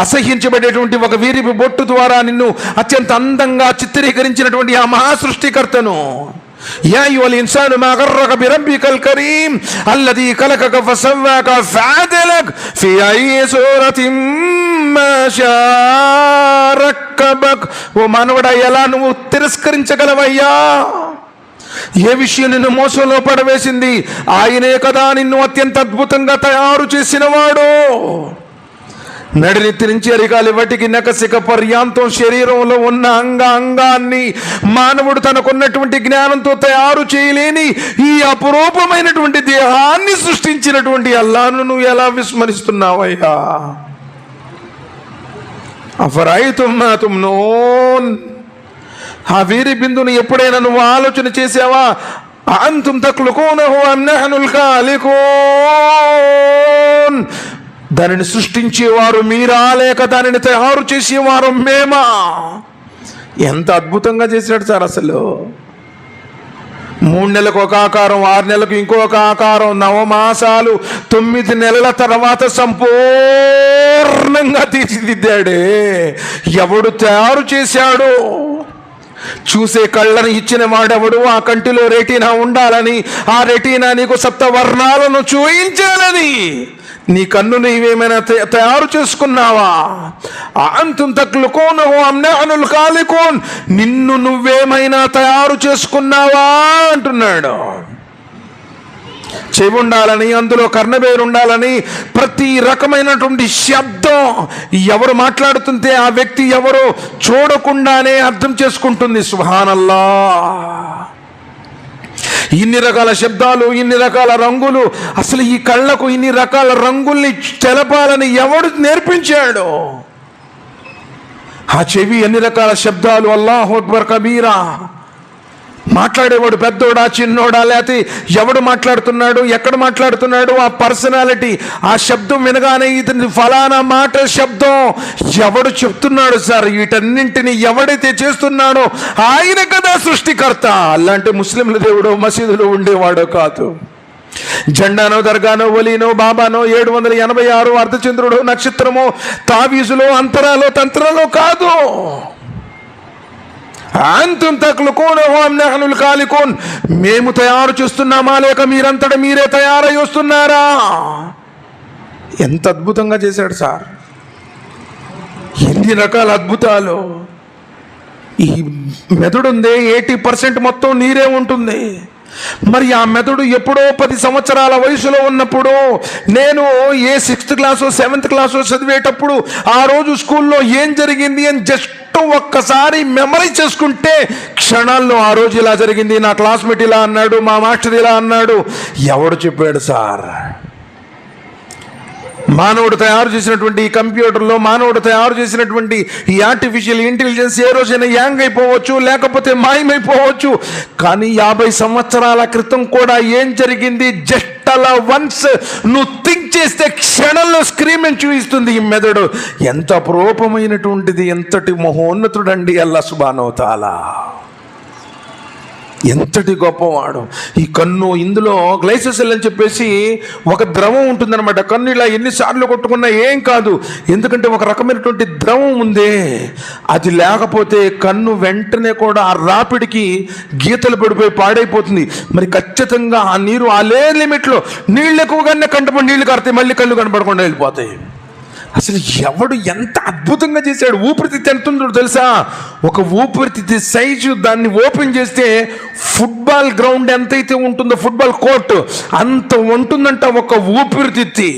అసహ్యించబడేటువంటి ఒక వీరిపి బొట్టు ద్వారా నిన్ను అత్యంత అందంగా చిత్రీకరించినటువంటి ఆ మహాసృష్టికర్తను, యా అయ్యుహల్ ఇన్సాను మా గర్రక బిరబ్బికల్ కరీం అల్లదీ ఖలకక ఫసవ్వాక ఫఅదలక ఫీ అయ్యి సూరతిన్ మా షా రక్కబక్. ఓ మానవుడా, ఎలా నువ్వు తిరస్కరించగలవయ్యా? ఏ విషయం నిన్ను మోసంలో పడవేసింది? ఆయనే కదా నిన్ను అత్యంత అద్భుతంగా తయారు చేసినవాడు. నడినెత్తి నుంచి అరికాలి వాటికి నకసిక పర్యాంతం శరీరంలో ఉన్న అంగాన్ని మానవుడు తనకున్నటువంటి జ్ఞానంతో తయారు చేయలేని ఈ అపురూపమైనటువంటి దేహాన్ని సృష్టించినటువంటి అల్లాహ్ను నువ్వు ఎలా విస్మరిస్తున్నావయ్యా? అఫరైతుమ్ మా తుమ్నూన్, ఆ వీరి బిందుని ఎప్పుడైనా నువ్వు ఆలోచన చేసావా? అంతుమ్ తఖ్లుకూనహు అమ్ నహ్నుల్ ఖాలికూన్, దానిని సృష్టించేవారు మీరా లేక దానిని తయారు చేసేవారు మేమా? ఎంత అద్భుతంగా చేశాడు సార్. అసలు 3 నెలలకు ఒక ఆకారం, 6 నెలలకు ఇంకొక ఆకారం, 9 మాసాలు 9 నెలల తర్వాత సంపూర్ణంగా తీర్చిదిద్దాడే. ఎవడు తయారు చేశాడు? చూసే కళ్ళను ఇచ్చిన వాడెవడు? ఆ కంటిలో రెటీనా ఉండాలని, ఆ రెటీనా నీకు సప్తవర్ణాలను చూయించాలని నీ కన్ను నీవేమైనా తయారు చేసుకున్నావా? అంతుం తఖ్లుకూనహు అమ్ నహ్నుల్ ఖాలికూన్, నిన్ను నువ్వేమైనా తయారు చేసుకున్నావా అంటున్నాడు. చెవి ఉండాలని, అందులో కర్ణబేరు ఉండాలని, ప్రతి రకమైనటువంటి శబ్దం ఎవరు మాట్లాడుతుంటే ఆ వ్యక్తి ఎవరో చూడకుండానే అర్థం చేసుకుంటుంది. సుబ్హానల్లాహ్. ఇన్ని రకాల శబ్దాలు, ఇన్ని రకాల రంగులు, అసలు ఈ కళ్ళకు ఇన్ని రకాల రంగుల్ని తెలపాలని ఎవడు నేర్పించాడు? ఆ చెవి ఎన్ని రకాల శబ్దాలు, అల్లాహు అక్బర్ కబీరా. మాట్లాడేవాడు పెద్దోడా చిన్నోడా, లేకపోతే ఎవడు మాట్లాడుతున్నాడు, ఎక్కడ మాట్లాడుతున్నాడు, ఆ పర్సనాలిటీ, ఆ శబ్దం వినగానే ఇతని ఫలానా మాట శబ్దం ఎవడు చెప్తున్నాడు సార్? వీటన్నింటినీ ఎవడైతే చేస్తున్నాడో ఆయన కదా సృష్టికర్త. అలాంటి ముస్లింల దేవుడు మసీదులో ఉండేవాడో కాదు. జెండానో, దర్గానో, వలీనో, బాబానో, 786 అర్ధచంద్రుడు, నక్షత్రమో, తావీజులో, అంతరాలో, తంత్రాలో కాదు. అంతుం తఖ్లుకూనహు అమ్ నహ్నుల్ ఖాలికూన్, మేము తయారు చేస్తున్నామా లేక మీరంతటా మీరే తయారై వస్తున్నారా? ఎంత అద్భుతంగా చేశాడు సార్. ఎన్ని రకాల అద్భుతాలు. ఈ మెదడు ఉంది, 80% మొత్తం నీరే ఉంటుంది. మరి ఆ మెదడు ఎప్పుడో 10 సంవత్సరాల వయసులో ఉన్నప్పుడు, నేను ఏ 6th క్లాసో 7th క్లాసో చదివేటప్పుడు ఆ రోజు స్కూల్లో ఏం జరిగింది అని జస్ట్ ఒక్కసారి మెమరైజ్ చేసుకుంటే క్షణాల్లో ఆ రోజు ఇలా జరిగింది, నా క్లాస్మేట్ ఇలా అన్నాడు, మా మాస్టర్ ఇలా అన్నాడు. ఎవడు చెప్పాడు సార్? మానవుడు తయారు చేసినటువంటి ఈ కంప్యూటర్లో, మానవుడు తయారు చేసినటువంటి ఈ ఆర్టిఫిషియల్ ఇంటెలిజెన్స్ ఏ రోజైనా యాంగ్ అయిపోవచ్చు, లేకపోతే మాయమైపోవచ్చు. కానీ 50 సంవత్సరాల క్రితం కూడా ఏం జరిగింది జస్ట్ అలా వన్స్ నువ్వు థింక్ చేస్తే క్షణంలో స్క్రీన్ అని చూపిస్తుంది ఈ మెదడు. ఎంత అపురూపమైనటువంటిది, ఎంతటి మహోన్నతుడండి అల్లాహ్ సుబ్హానహు వ తఆలా. ఎంతటి గొప్పవాడు. ఈ కన్ను, ఇందులో గ్లైకోసిల్ అని చెప్పేసి ఒక ద్రవం ఉంటుందన్నమాట. కన్ను ఇలా ఎన్నిసార్లు కొట్టుకున్నా ఏం కాదు, ఎందుకంటే ఒక రకమైనటువంటి ద్రవం ఉందే, అది లేకపోతే కన్ను వెంటనే కూడా ఆ రాపిడికి గీతలు పడిపోయి పాడైపోతుంది. మరి ఖచ్చితంగా ఆ నీరు ఆ లిమిట్లో నీళ్ళు ఎక్కువగానే కంటపడి నీళ్లు కారుతాయి, మళ్ళీ కళ్ళు కనపడకుండా వెళ్ళిపోతాయి. అసలు ఎవడు ఎంత అద్భుతంగా చేశాడు. ఊపిరితిత్తి ఎంత ఉందో తెలుసా? ఒక ఊపిరితిత్తి సైజు, దాన్ని ఓపెన్ చేస్తే ఫుట్బాల్ గ్రౌండ్ ఎంతైతే ఉంటుందో, ఫుట్బాల్ కోర్టు అంత ఉంటుందంట ఒక ఊపిరితిత్తి.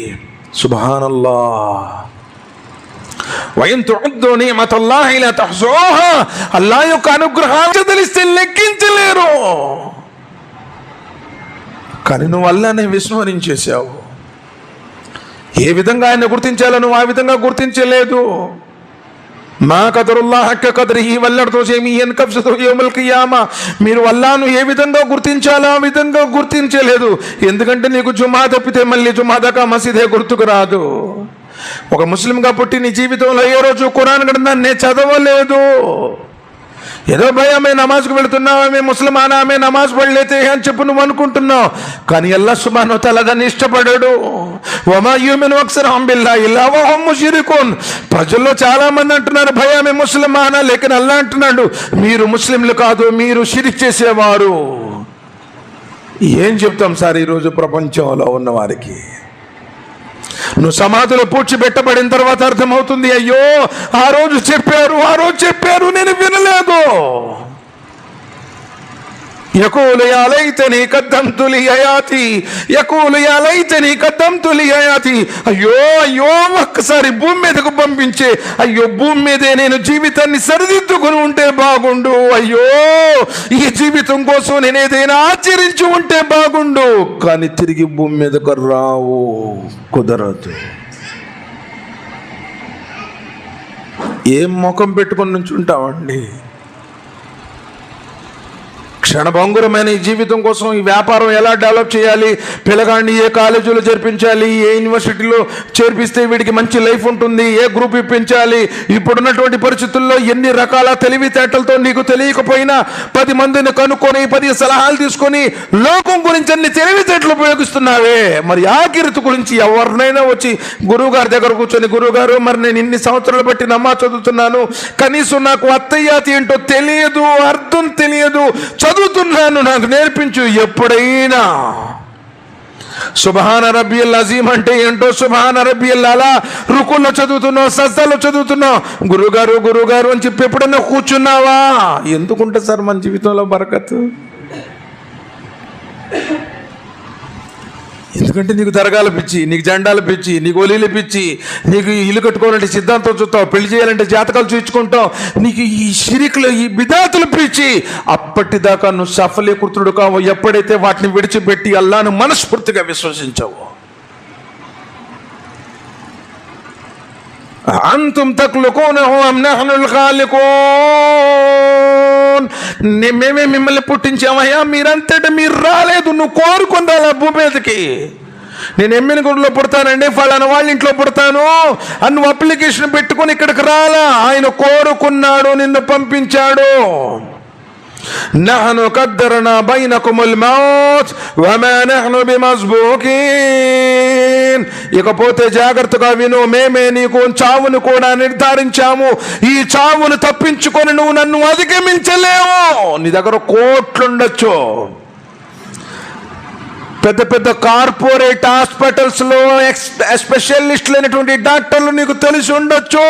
సుబ్హానల్లాహ్. వఇన్ తుఅద్దు నిఅమతల్లాహి లా తహ్సుహా. అల్లాహ్ యొక్క అనుగ్రహాలు తెలిస్తే లెక్కించలేరు. కానీ నువ్వు అల్లాహ్ని విస్మరించేశావు. ఏ విధంగా ఆయన గుర్తించాలో నువ్వు ఆ విధంగా గుర్తించలేదు. మా కదరుల్లాహ్ హక్క కదరిహి వల్లర్దు జమీఅన్ కబ్జతు యౌమల్ ఖియామా. మీరు అల్లాహ్ను ఏ విధంగా గుర్తించాలో ఆ విధంగా గుర్తించలేదు. ఎందుకంటే నీకు జుమా తప్పితే మళ్ళీ జుమా దాకా మసీదే గుర్తుకు రాదు. ఒక ముస్లింగా పుట్టి నీ జీవితంలో ఏ రోజు ఖురాన్ గ్రంథాన్ని చదవలేదు. ఏదో భయ మే నమాజ్కు వెళుతున్నావు, మే ముస్లిమానా, మే నమాజ్ పడలేతే అని చెప్పు నువ్వు అనుకుంటున్నావు. కానీ అల్లాహ్ సుబ్హానహు వ తఆలా దాన్ని ఇష్టపడాడు. వమా యుమిను అక్సరుహుం బిల్లాహి ఇల్లా వహుం ముష్రికూన్. ప్రజల్లో చాలా మంది అంటున్నారు భయ మే ముస్లిమానా, లేకిన్ అల్లాహ్ అంటున్నాడు మీరు ముస్లింలు కాదు, మీరు షిరిక్ చేసేవారు. ఏం చెప్తాం సార్ ఈరోజు ప్రపంచంలో ఉన్న వారికి? నువ్వు సమాధిలో పూడ్చిపెట్టబడిన తర్వాత అర్థమవుతుంది, అయ్యో ఆ రోజు చెప్పారు నేను వినలేదు. యకూలు యా లైతనీ కద్దమ్తు లి హయాతి, యకూలు యా లైతనీ కద్దమ్తు లి హయాతి. అయ్యో ఒక్కసారి భూమి మీదకు పంపించే, అయ్యో భూమి మీదే నేను జీవితాన్ని సరిదిద్దుకుని ఉంటే బాగుండు, అయ్యో ఈ జీవితం కోసం నేను ఏదైనా ఆచరించి ఉంటే బాగుండు. కానీ తిరిగి భూమి మీదకు రావు, కుదరదు. ఏం ముఖం పెట్టుకొని నుంచి ఉంటామండి? క్షణభంగురమైన ఈ జీవితం కోసం ఈ వ్యాపారం ఎలా డెవలప్ చేయాలి, పిల్లగాడిని ఏ కాలేజీలో చేర్పించాలి, ఏ యూనివర్సిటీలో చేర్పిస్తే వీడికి మంచి లైఫ్ ఉంటుంది, ఏ గ్రూప్ ఇప్పించాలి, ఇప్పుడున్నటువంటి పరిస్థితుల్లో ఎన్ని రకాల తెలివితేటలతో నీకు తెలియకపోయినా 10 మందిని కనుక్కొని 10 సలహాలు తీసుకొని లోకం గురించి అన్ని తెలివితేటలు ఉపయోగిస్తున్నావే. మరి ఆఖిరతు గురించి ఎవరినైనా వచ్చి గురువు గారి దగ్గర కూర్చొని, గురువుగారు మరి నేను ఇన్ని సంవత్సరాలు బట్టి నమాజ్ చదువుతున్నాను, కనీసం నాకు అత్తయ్యాతి ఏంటో తెలియదు, అర్థం తెలియదు, చదువుతున్నాను, నాకు నేర్పించు. ఎప్పుడైనా సుబ్హాన రబ్బియల్ అజీమ్ అంటే ఏంటో, సుబ్హాన రబ్బియల్ అలా రుకుల్లో చదువుతున్నావు, సజ్దాలో చదువుతున్నావు, గురుగారు అని చెప్పి ఎప్పుడైనా కూర్చున్నావా? ఎందుకుంటే సార్ మన జీవితంలో బరకత్? ఎందుకంటే నీకు దరగాల పిచ్చి, నీకు జెండాల పిచ్చి, నీకు ఒలీల పిచ్చి, నీకు ఇల్లు కట్టుకోవాలంటే సిద్ధాంతం చూస్తావు, పెళ్లి చేయాలంటే జాతకాలు చూయించుకుంటావు, నీకు ఈ షిరికులు ఈ బిదాతుల పిచ్చి. అప్పటిదాకా నువ్వు సఫలీకృతుడు కావు ఎప్పుడైతే వాటిని విడిచిపెట్టి అల్లాహ్ను మనస్ఫూర్తిగా విశ్వసించావు. అంతుం తఖ్లుకూనహు అమ్ నహ్నుల్ ఖాలికూన్. మేమే మిమ్మల్ని పుట్టించామయ్యా, మీరంతటా మీరు రాలేదు, నువ్వు కోరుకుని రాలా భూమి మీదకి. నేను ఎమ్మిన గుడిలో పుడతానండి, ఫలానా వాళ్ళ ఇంట్లో పుడతాను అని నువ్వు అప్లికేషన్ పెట్టుకుని ఇక్కడికి రాలా. ఆయన కోరుకున్నాడు, నిన్ను పంపించాడు. నహ్ను కద్దర్నా బైనకుముల్ మౌత్ వమా నహ్ను బిమస్బూకీన్. ఇకపోతే జాగ్రత్తగా విను, మేమే నీకు చావును కూడా నిర్ధారించాము. ఈ చావును తప్పించుకొని నువ్వు నన్ను అధిగమించలేవు. నీ దగ్గర కోట్లుండొచ్చు, పెద్ద పెద్ద కార్పొరేట్ హాస్పిటల్స్లో స్పెషలిస్టులు అయినటువంటి డాక్టర్లు నీకు తెలిసి ఉండొచ్చు.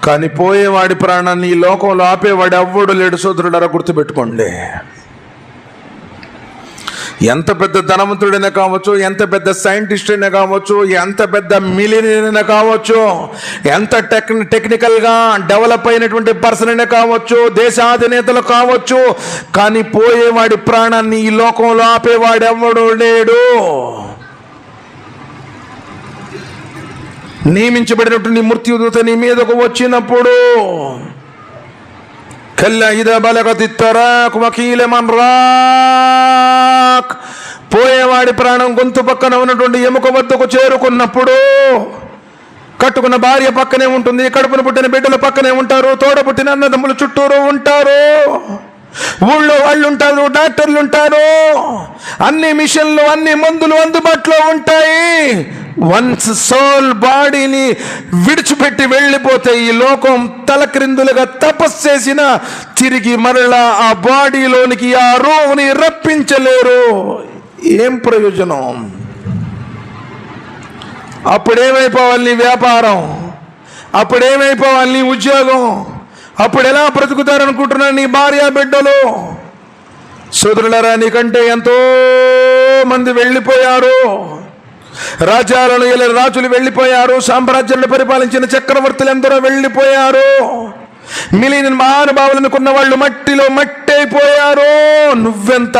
కానీ పోయేవాడి ప్రాణాన్ని ఈ లోకంలో ఆపేవాడు ఎవ్వడు లేడు. సోదరులారా గుర్తుపెట్టుకోండి. ఎంత పెద్ద ధనవంతుడైనా కావచ్చు, ఎంత పెద్ద సైంటిస్ట్ అయినా కావచ్చు, ఎంత పెద్ద మిలియనీర్ అయినా కావచ్చు, ఎంత టెక్నికల్గా డెవలప్ అయినటువంటి పర్సన్ అయినా కావచ్చు, దేశాధినేతలు కావచ్చు, కానీ పోయేవాడి ప్రాణాన్ని ఈ లోకంలో ఆపేవాడు ఎవడు లేడు. నియమించబడినటువంటి మృత్యుదూత నీ మీదకు వచ్చినప్పుడు కల్లా ఇదా బలగతి తరాక్ వకీల మన్ రాక్, పోయేవాడి ప్రాణం గొంతు పక్కన ఉన్నటువంటి ఎముక వద్దకు చేరుకున్నప్పుడు కట్టుకున్న భార్య పక్కనే ఉంటుంది, కడుపున పుట్టిన బిడ్డల పక్కనే ఉంటారు, తోడ పుట్టిన అన్నదమ్ములు చుట్టూరు ఉంటారు, ఊళ్ళో వాళ్ళు ఉంటారు, డాక్టర్లు ఉంటారు, అన్ని మిషన్లు అన్ని మందులు అందుబాటులో ఉంటాయి. వన్స్ సోల్ బాడీని విడిచిపెట్టి వెళ్ళిపోతే ఈ లోకం తలక్రిందులుగా తపస్సు చేసిన తిరిగి మరలా ఆ బాడీలోనికి ఆ రూహుని రప్పించలేరు. ఏం ప్రయోజనం? అప్పుడేమైపోవాలి నీ వ్యాపారం, అప్పుడేమైపోవాలి నీ ఉద్యోగం, అప్పుడు ఎలా బ్రతుకుతారనుకుంటున్నా నీ భార్య బిడ్డలు? సోదరులారా, నీకంటే ఎంతో మంది వెళ్ళిపోయారు. రాజ్యాలను ఏలిన రాజులు వెళ్ళిపోయారు, సామ్రాజ్యాలను పరిపాలించిన చక్రవర్తులు ఎందరో వెళ్ళిపోయారు, మిలియన్ మహానుభావులను కొన్న వాళ్ళు మట్టిలో మట్టి అయిపోయారు. నువ్వెంత?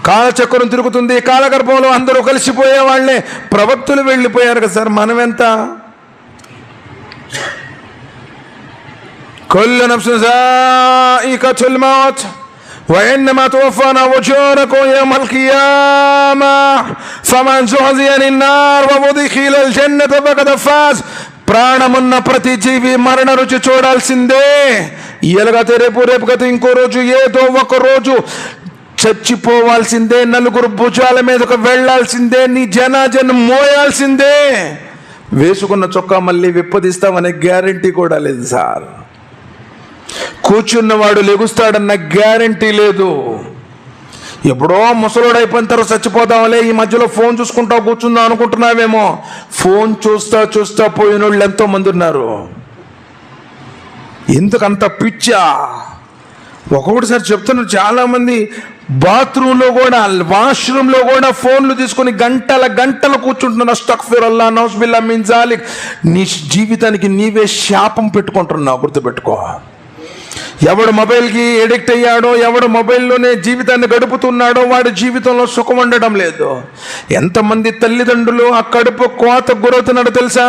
కాలచక్రం తిరుగుతుంది, కాలగర్భంలో అందరూ కలిసిపోయే వాళ్ళే. ప్రవక్తులు వెళ్ళిపోయారు కదా సార్, మనమెంత? కుల్లు నఫ్సిన్ జాయికతుల్ మౌత్ وإنما توفون أجوركم يوم القيامة فمن زحزح عن النار وأدخل الجنة فقد فاز. ప్రాణమున్న ప్రతి జీవి మరణ రుచి చూడాల్సిందే. ఎలాగైతే రేపు గత ఇంకో రోజు ఏదో ఒక రోజు చచ్చిపోవాల్సిందే, నలుగురు భుజాల మీదకు వెళ్లాల్సిందే, నీ జనాజను మోయాల్సిందే. వేసుకున్న చొక్కా మళ్ళీ విప్పదీస్తామనే గ్యారంటీ కూడా లేదు సార్. కూర్చున్నవాడు లెగుస్తాడన్న గ్యారంటీ లేదు. ఎప్పుడో ముసలోడు అయిపోయిన తర్వాత చచ్చిపోతాంలే, ఈ మధ్యలో ఫోన్ చూసుకుంటా కూర్చుందాం అనుకుంటున్నావేమో. ఫోన్ చూస్తా పోయిన వాళ్ళు ఎంతో మంది ఉన్నారు. ఎందుకంత పిచ్చా? ఒక్కొక్కటిసారి చెప్తున్నారు, చాలామంది బాత్రూంలో కూడా వాష్రూమ్లో కూడా ఫోన్లు తీసుకొని గంటలు కూర్చుంటున్నారు. అస్తగ్ఫిరుల్లాహ్ నౌజుబిల్లాహ్ మిన్ జాలిక్. నీ జీవితానికి నీవే శాపం పెట్టుకుంటున్నావు, గుర్తుపెట్టుకో. ఎవడు మొబైల్కి ఎడిక్ట్ అయ్యాడో, ఎవడు మొబైల్లోనే జీవితాన్ని గడుపుతున్నాడో వాడి జీవితంలో సుఖం ఉండడం లేదు. ఎంతమంది తల్లిదండ్రులు ఆ కడుపు కోత గురవుతున్నాడో తెలుసా?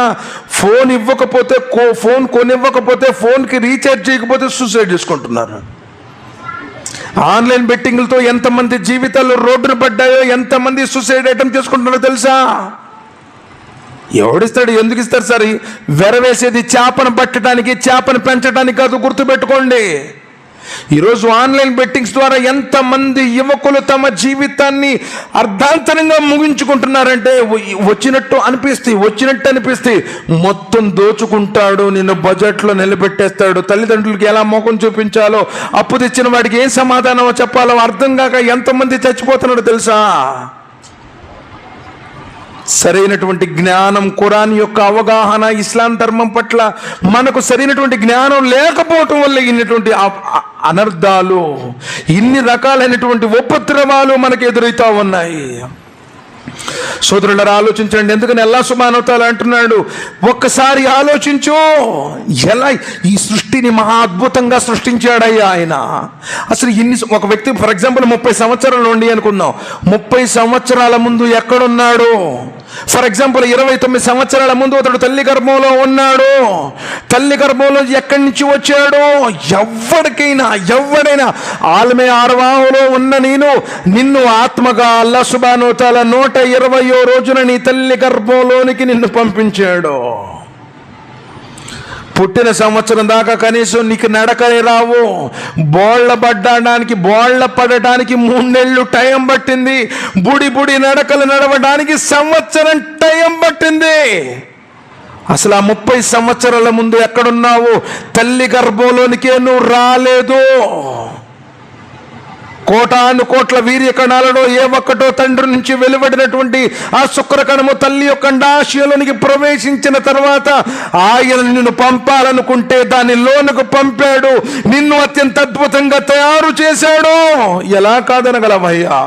ఫోన్ ఇవ్వకపోతే, ఫోన్ కొనివ్వకపోతే, ఫోన్కి రీఛార్జ్ చేయకపోతే సూసైడ్ చేసుకుంటున్నారు. ఆన్లైన్ బెట్టింగ్లతో ఎంతమంది జీవితాల్లో రోడ్డున పడ్డాయో, ఎంతమంది సూసైడ్ అటెంప్ట్ చేసుకుంటున్నారో తెలుసా? ఎవడిస్తాడు? ఎందుకు ఇస్తారు సార్? వెరవేసేది చేపను పట్టడానికి, చేపను పెంచడానికి కాదు, గుర్తుపెట్టుకోండి. ఈరోజు ఆన్లైన్ బెట్టింగ్స్ ద్వారా ఎంతమంది యువకులు తమ జీవితాన్ని అర్ధాంతరంగా ముగించుకుంటున్నారంటే, వచ్చినట్టు అనిపిస్తే మొత్తం దోచుకుంటాడు, నిన్ను బడ్జెట్లో నిలబెట్టేస్తాడు. తల్లిదండ్రులకి ఎలా ముఖం చూపించాలో, అప్పు తెచ్చిన వాడికి ఏం సమాధానం చెప్పాలో అర్థం కాక ఎంతమంది చచ్చిపోతున్నాడో తెలుసా? సరైనటువంటి జ్ఞానం, ఖురాన్ యొక్క అవగాహన, ఇస్లాం ధర్మం పట్ల మనకు సరైనటువంటి జ్ఞానం లేకపోవటం వల్ల ఇన్నటువంటి అనర్థాలు, ఇన్ని రకాలైనటువంటి ఉపద్రవాలు మనకు ఎదురవుతా ఉన్నాయి. సోదరులారా, ఆలోచించండి. ఎందుకని అల్లాహ్ సుబ్హానహు వ తఆలా అంటున్నాడు, ఒక్కసారి ఆలోచించు, ఎలా ఈ సృష్టిని మహా అద్భుతంగా సృష్టించాడయ్యా ఆయన. అసలు ఒక వ్యక్తి ఫర్ ఎగ్జాంపుల్ 30 సంవత్సరాలు ఉండి అనుకుందాం, 30 సంవత్సరాల ముందు ఎక్కడున్నాడు? ఫర్ ఎగ్జాంపుల్ 29 సంవత్సరాల ముందు అతడు తల్లి గర్భంలో ఉన్నాడు. తల్లి గర్భంలో ఎక్కడి నుంచి వచ్చాడు? ఎవడైనా ఆల్మే ఆర్వాహులో ఉన్న నిన్ను ఆత్మగా అల్లాహ్ సుబ్హానహు వ తఆలా 120వ రోజున నీ తల్లి గర్భంలోనికి నిన్ను పంపించాడు. పుట్టిన సంవత్సరం దాకా కనీసం నీకు నడకనే రావు. బోళ్ళ పడడానికి 3 నెలలు టైం పట్టింది. బుడి నడకలు నడవడానికి సంవత్సరం టైం పట్టింది. అసలు ఆ 30 సంవత్సరాల ముందు ఎక్కడున్నావు? తల్లి గర్భంలోనికే నువ్వు రాలేదు. కోటాను కోట్ల వీర్య కణాలలో ఏ ఒక్కటో తండ్రి నుంచి వెలువడినటువంటి ఆ శుక్రకణము తల్లి యొక్క అండాశయంలోనికి ప్రవేశించిన తర్వాత ఆయన నిన్ను పంపాలనుకుంటే దాని లోనుకు పంపాడు, నిన్ను అత్యంత అద్భుతంగా తయారు చేశాడు. ఎలా కాదనగలవయ్యా?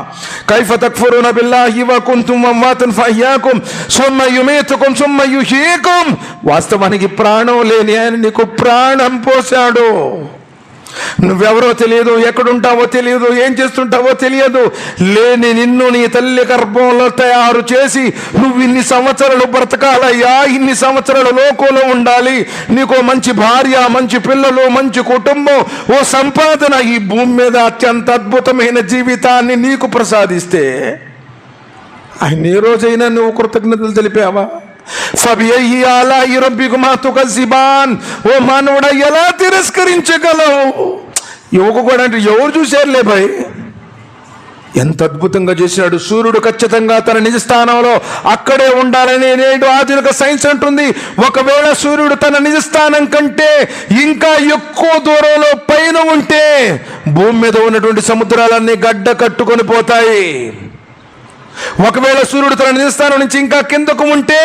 కైఫ తక్ఫురున బిల్లాహి వ కుంతుం అమ్వాతన్ ఫహ్యాకుం సుమ్మ యుమీతుకుం సుమ్మ యుహీకుం. వాస్తవానికి ప్రాణం లేని ఆయన నీకు ప్రాణం పోశాడు. నువ్వెవరో తెలియదు, ఎక్కడుంటావో తెలియదు, ఏం చేస్తుంటావో తెలియదు. లేని నిన్ను నీ తల్లి గర్భంలో తయారు చేసి నువ్వు ఇన్ని సంవత్సరాలు బ్రతకాలయ్యా, ఇన్ని సంవత్సరాలు లోకంలో ఉండాలి, నీకు మంచి భార్య, మంచి పిల్లలు, మంచి కుటుంబం, ఓ సంపాదన, ఈ భూమి మీద అత్యంత అద్భుతమైన జీవితాన్ని నీకు ప్రసాదిస్తే ఆయన ఏ రోజైనా నువ్వు కృతజ్ఞతలు తెలిపావా? ఫబియయ్యి ఆలాయి రబ్బికుమా తుకజ్జిబాన్. ఓ మానవుడా, ఎలా తిరస్కరించగలవు? యువకు కూడా అంటే ఎవరు చూశారులే భయ్, ఎంత అద్భుతంగా చేశాడు. సూర్యుడు ఖచ్చితంగా తన నిజ స్థానంలో అక్కడే ఉండాలని నేడు ఆధునిక సైన్స్ అంటుంది. ఒకవేళ సూర్యుడు తన నిజ స్థానం కంటే ఇంకా ఎక్కువ దూరంలో పైన ఉంటే భూమి మీద ఉన్నటువంటి సముద్రాలన్నీ గడ్డ కట్టుకొని పోతాయి. ఒకవేళ సూర్యుడు తన నిజస్థానం నుంచి ఇంకా కిందకు ఉంటే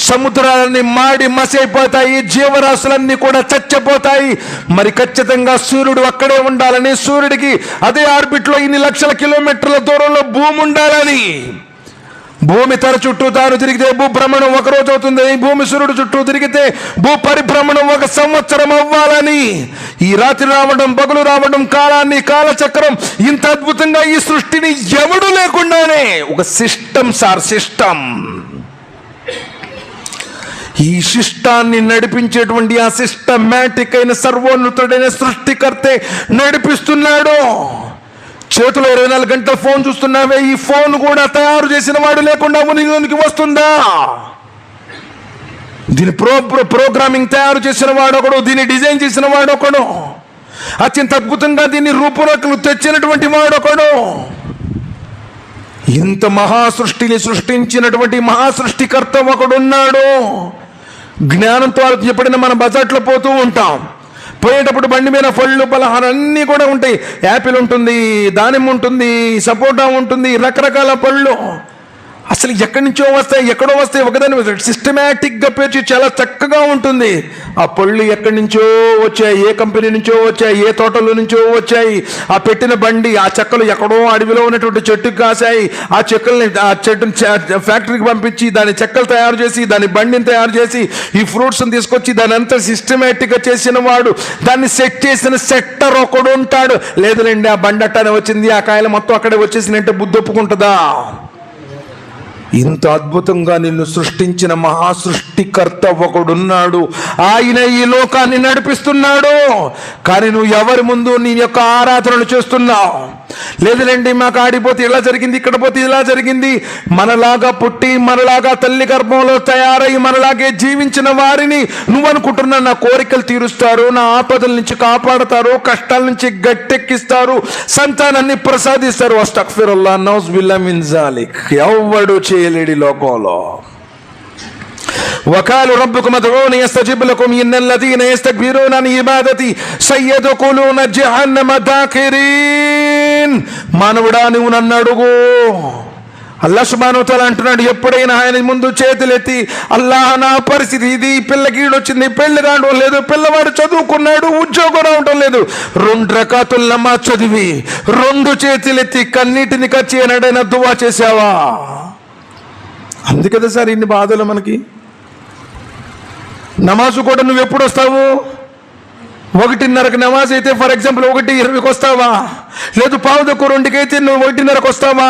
సముద్రాలన్నీ మాడి మసైపోతాయి, జీవరాశులన్నీ కూడా చచ్చిపోతాయి. మరి ఖచ్చితంగా సూర్యుడు అక్కడే ఉండాలని, సూర్యుడికి అదే ఆర్బిట్లో ఇన్ని లక్షల కిలోమీటర్ల దూరంలో భూమి ఉండాలని, భూమి తన చుట్టూ తాను తిరిగితే భూభ్రమణం ఒక రోజు అవుతుంది, భూమి సూర్యుడు చుట్టూ తిరిగితే భూ పరిభ్రమణం 1 సంవత్సరం అవ్వాలని, ఈ రాత్రి రావడం, పగలు రావడం, కాలాన్ని, కాలచక్రం, ఇంత అద్భుతంగా ఈ సృష్టిని ఎవడు లేకుండానే ఒక సిస్టమ్ సిస్టమ్, ఈ సిస్టాన్ని నడిపించేటువంటి ఆ సిస్టమాటిక్ అయిన సర్వోన్నతుడైన సృష్టికర్తే నడిపిస్తున్నాడు. చేతిలో 24 గంటల ఫోన్ చూస్తున్నావే, ఈ ఫోన్ కూడా తయారు చేసిన వాడు లేకుండా ఉనిలోనికి వస్తుందా? దీని ప్రోగ్రామింగ్ తయారు చేసిన వాడు ఒకడు, దీన్ని డిజైన్ చేసిన వాడు ఒకడు, అత్యంత అద్భుతంగా దీన్ని రూపురేఖలు తెచ్చినటువంటి వాడు ఒకడు. ఇంత మహాసృష్టిని సృష్టించినటువంటి మహాసృష్టికర్త ఒకడున్నాడు. జ్ఞానంతో చెప్పడిన మన బజాట్లో పోతూ ఉంటాం, పోయేటప్పుడు బండి మీద పళ్ళు, పలహారం అన్నీ కూడా ఉంటాయి. యాపిల్ ఉంటుంది, దానిమ్మ ఉంటుంది, సపోటా ఉంటుంది, రకరకాల పళ్ళు. అసలు ఎక్కడి నుంచో వస్తాయి, ఎక్కడో వస్తాయి, ఒకదాని సిస్టమేటిక్గా పేర్చి చాలా చక్కగా ఉంటుంది. ఆ పళ్ళు ఎక్కడి నుంచో వచ్చాయి, ఏ కంపెనీ నుంచో వచ్చాయి, ఏ తోటలో నుంచో వచ్చాయి. ఆ పెట్టిన బండి, ఆ చెక్కలు ఎక్కడో అడవిలో ఉన్నటువంటి చెట్టుకు కాసాయి. ఆ చెక్కల్ని ఆ చెట్టుని ఫ్యాక్టరీకి పంపించి దాని చెక్కలు తయారు చేసి, దాని బండిని తయారు చేసి, ఈ ఫ్రూట్స్ని తీసుకొచ్చి దాని అంతా సిస్టమేటిక్గా చేసిన వాడు, దాన్ని సెట్ చేసిన సెట్టర్ ఒకడు ఉంటాడు. లేదులేండి, ఆ బండి అట్టానే వచ్చింది, ఆ కాయలు మొత్తం అక్కడే వచ్చేసినంటే బుద్ధి ఒప్పుకుంటుందా? ఇంత అద్భుతంగా నిన్ను సృష్టించిన మహాసృష్టికర్త ఒకడున్నాడు. ఆయన ఈ లోకాన్ని నడిపిస్తున్నాడు. కానీ నువ్వు ఎవరి ముందు నీ యొక్క ఆరాధనలు చేస్తున్నావు? లేదులేండి, మాకు ఆడిపోతే ఇలా జరిగింది, ఇక్కడ పోతే ఇలా జరిగింది. మనలాగా పుట్టి, మనలాగా తల్లి గర్భంలో తయారై, మనలాగే జీవించిన వారిని నువ్వు అనుకుంటున్నా నా కోరికలు తీరుస్తారు, నా ఆపదల నుంచి కాపాడతారు, కష్టాల నుంచి గట్టెక్కిస్తారు, సంతానాన్ని ప్రసాదిస్తారు. అస్తగ్ఫిరుల్లాహ్, నౌజుబిల్లాహ్ మిన్ జాలిక్. ఎవడు చేయలేడి లోకంలో. వకాలు రబ్బుకుమ్ అద్ఊని యస్తజిబ్ లకుమ్ ఇన్నల్లదీన యస్తక్బిరూన అన్ ఇబాదతి సయ్యద్ఖులూన జహన్నమ దాఖిరీన్. మానవుడా, నువ్వు నన్ను అడుగు. అల్లాహ్ సుబ్హానహు వ తఆలా అంటున్నాడు, ఎప్పుడైనా ఆయన ముందు చేతులెత్తి, అల్లాహ్ నా పరిస్థితి ఇది, పిల్లకి ఈడొచ్చింది, పెళ్లి రావడం లేదు, పిల్లవాడు చదువుకున్నాడు, ఉద్యోగం రావడం లేదు, 2 రకాతుల్ నమాజ్ చదివి 2 చేతులెత్తి కన్నీటిని కచ్చి ఏనాడైనా దువా చేశావా? అందుకదా సార్ ఇన్ని బాధలు మనకి. నమాజు కూడా నువ్వు ఎప్పుడు వస్తావు? 1:30కి నమాజ్ అయితే ఫర్ ఎగ్జాంపుల్ 1:20కి వస్తావా? లేదు 1:15 అయితే నువ్వు 1:30కి వస్తావా?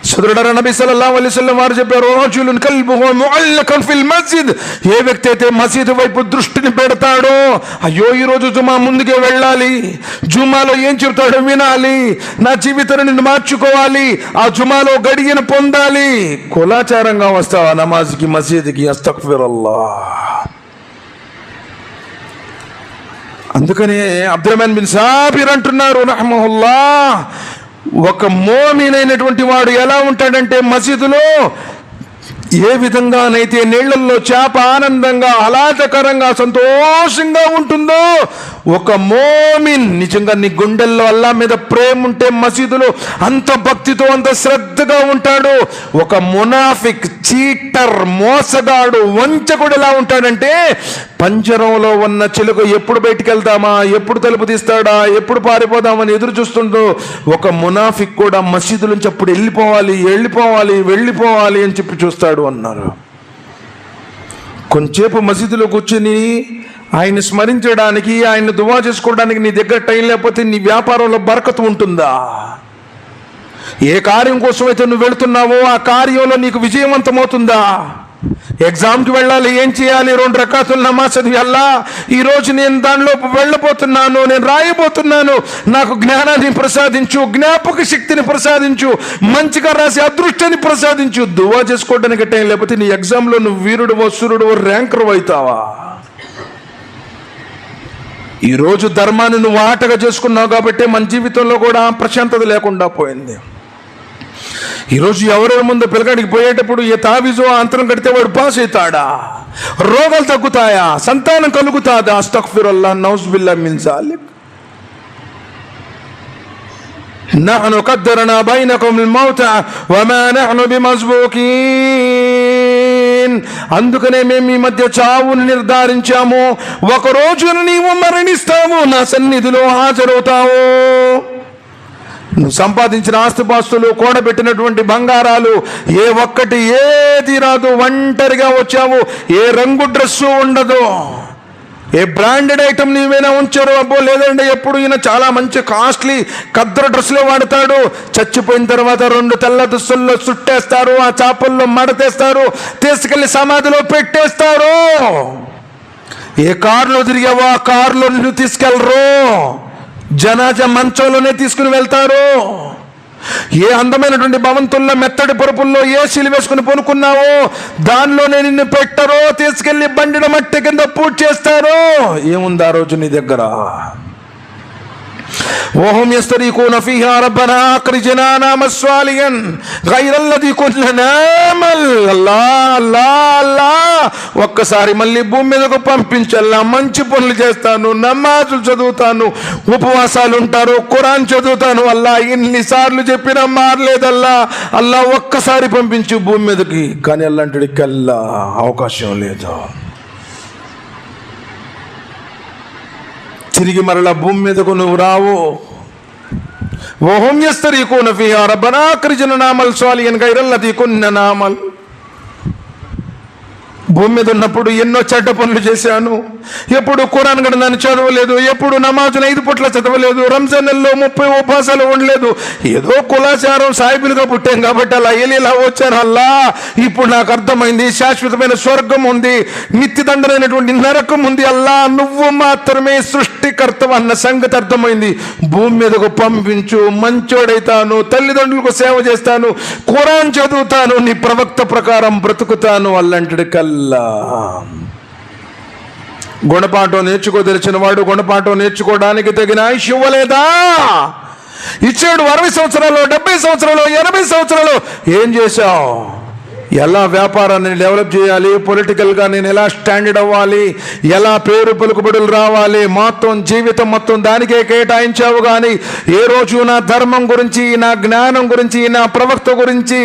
సోదరుడా, నబీ సల్లల్లాహు అలైహి వసల్లం వారు చెప్పారు, రజులున్ కల్బుహు ముఅల్లకన్ ఫిల్ మస్జిద్. ఏ వ్యక్తి అయితే మసీదు వైపు దృష్టిని పెడతాడో, అయ్యో ఈరోజు జుమా ముందుకే వెళ్ళాలి, జుమాలో ఏం చెబుతాడో వినాలి, నా జీవితాన్ని నేను మార్చుకోవాలి, ఆ జుమాలో గడియను పొందాలి. కులాచారంగా వస్తావా నమాజ్కి, మసీదుకి? అస్తగ్ఫిరుల్లాహ్. అందుకనే అబ్దుర్రహ్మాన్ బిన్ సాబిర్ అంటున్నారు రహ్మహుల్లాహ్, ఒక మోమినైనటువంటి వాడు ఎలా ఉంటాడంటే, మసీదులో ఏ విధంగానైతే నీళ్లలో చేప ఆనందంగా ఆహ్లాదకరంగా సంతోషంగా ఉంటుందో, ఒక మోమిన్ నిజంగా నీ గుండెల్లో అల్లా మీద ప్రేమ ఉంటే మసీదులో అంత భక్తితో అంత శ్రద్ధగా ఉంటాడు. ఒక మునాఫిక్, చీటర్, మోసగాడు, వంచకుడు ఎలా ఉంటాడంటే పంజరంలో ఉన్న చిలుక ఎప్పుడు బయటికి వెళ్తామా, ఎప్పుడు తలుపు తీస్తాడా, ఎప్పుడు పారిపోదామని ఎదురు చూస్తుంటూ ఒక మునాఫిక్ కూడా మసీదు నుంచి అప్పుడు వెళ్ళిపోవాలి అని చెప్పి చూస్తాడు అన్నారు. కొంచెంసేపు మసీదులో కూర్చుని ఆయన్ని స్మరించడానికి, ఆయన్ని దువా చేసుకోవడానికి నీ దగ్గర టైం లేకపోతే నీ వ్యాపారంలో బరకతు ఉంటుందా? ఏ కార్యం కోసమైతే నువ్వు వెళుతున్నావో ఆ కార్యంలో నీకు విజయవంతమవుతుందా? ఎగ్జామ్కి వెళ్ళాలి, ఏం చేయాలి? 2 రకాతులు నమాజ్ చదివాలా, ఈరోజు నేను దానిలో వెళ్ళబోతున్నాను, నేను రాయబోతున్నాను, నాకు జ్ఞానాన్ని ప్రసాదించు, జ్ఞాపక శక్తిని ప్రసాదించు, మంచిగా రాసి అదృష్టాన్ని ప్రసాదించు. దువా చేసుకోవడానికి టైం లేకపోతే నీ ఎగ్జామ్లో నువ్వు వీరుడువో, సురుడువో, ర్యాంకర్ అవుతావా? ఈరోజు ధర్మాన్ని నువ్వు ఆటగా చేసుకున్నావు కాబట్టి మన జీవితంలో కూడా ప్రశాంతత లేకుండా పోయింది. ఈరోజు ఎవరెవరి ముందు పిల్లగాడికి పోయేటప్పుడు ఏ తావిజో అంతరం కడితే వాడు పాస్ అవుతాడా? రోగాలు తగ్గుతాయా? సంతానం కలుగుతాదా? అస్తగ్ఫిరుల్లాహ్, నౌజుబిల్లాహ్ మిన్ జాలిక్. నహ్ను ఖద్దరనా బైనకుముల్ మౌత వమా నహ్ను బిమజ్బూకీన్. అందుకనే మేము మీ మధ్య చావును నిర్ధారించాము. ఒక రోజున నీవు మరణిస్తావు, నా సన్నిధిలో హాజరవుతావు. నువ్వు సంపాదించిన ఆస్తిపాస్తులు, కూడబెట్టినటువంటి బంగారాలు ఏ ఒక్కటి ఏది రాదు. ఒంటరిగా వచ్చావు, ఏ రంగు డ్రెస్సు ఉండదు, ఏ బ్రాండెడ్ ఐటమ్ నీవేనా ఉంచారు. అబ్బో లేదండి, ఎప్పుడు ఈయన చాలా మంచి కాస్ట్లీ కద్దర డ్రెస్సులే వాడతాడు. చచ్చిపోయిన తర్వాత 2 తెల్ల దుస్తుల్లో చుట్టేస్తారు, ఆ చాపల్లో మడతేస్తారు, తీసుకెళ్లి సమాధిలో పెట్టేస్తారు. ఏ కారులో తిరిగావో ఆ కారులో నిన్ను తీసుకెళ్ళరు, జనాజా మంచంలోనే తీసుకుని వెళ్తారు. ఏ అందమైనటువంటి భవంతుల్లో, మెత్తడి పరుపుల్లో ఏసీలు వేసుకుని పనుకున్నావో దానిలోనే నిన్ను పెట్టరో, తీసుకెళ్లి బండిన మట్టి కింద పూజ చేస్తారు. ఏముంది ఆ రోజు నీ దగ్గర? وهم يستريقون فيها ربنا أخرجنا نعمل صالحا غير الذي كنا نعمل. అల్లా ఒక్కసారి మళ్ళీ భూమి మీదకు పంపించల్లా, మంచి పనులు చేస్తాను, నమాజులు చదువుతాను, ఉపవాసాలు ఉంటారు, ఖురాన్ చదువుతాను. అల్లా ఎన్నిసార్లు చెప్పినా మారలేదల్లా, అల్లా ఒక్కసారి పంపించు భూమి మీదకి. కానీ అలాంటికి అల్లా అవకాశం లేదు. తిరిగి మరలా భూమి మీదకు నువ్వు రావు. వహుం యస్తరీకూన ఫీహా రబ్బనా అఖ్రిజ్నా నఅమల్ సాలిహన్ గైరల్లదీ కున్నా నఅమల్. భూమి మీద ఉన్నప్పుడు ఎన్నో చెడ్డ పనులు చేశాను, ఎప్పుడు ఖురాన్ గ్రంథాన్ని చదవలేదు, ఎప్పుడు నమాజులు 5 పూట్ల చదవలేదు, రంజాన్ నెలలో 30 ఉపవాసాలు ఉండలేదు. ఏదో కులాచారం సాయిబులుగా పుట్టాం కాబట్టి అలా ఇలా వచ్చాను. అల్లా ఇప్పుడు నాకు అర్థమైంది, శాశ్వతమైన స్వర్గం ఉంది, నిత్యదండనైనటువంటి నరకం ఉంది. అల్లా నువ్వు మాత్రమే సృష్టికర్తవు అన్న సంగతి అర్థమైంది. భూమి మీదకు పంపించు, మంచోడైతాను, తల్లిదండ్రులకు సేవ చేస్తాను, ఖురాన్ చదువుతాను, నీ ప్రవక్త ప్రకారం బ్రతుకుతాను. అల్లంటి కల్లా గుణపాఠం నేర్చుకోదలిచిన వాడు గుణపాఠం నేర్చుకోవడానికి తగిన ఆయుష్ ఇవ్వలేదా? ఇచ్చాడు. 60 సంవత్సరాలు, 70 సంవత్సరాలు, 80 సంవత్సరాలు ఏం చేశావు? ఎలా వ్యాపారాన్ని డెవలప్ చేయాలి, పొలిటికల్గా నేను ఎలా స్టాండర్డ్ అవ్వాలి, ఎలా పేరు పలుకుబడులు రావాలి, మొత్తం జీవితం మొత్తం దానికే కేటాయించావు. కానీ ఏ రోజు నా ధర్మం గురించి, నా జ్ఞానం గురించి, నా ప్రవక్త గురించి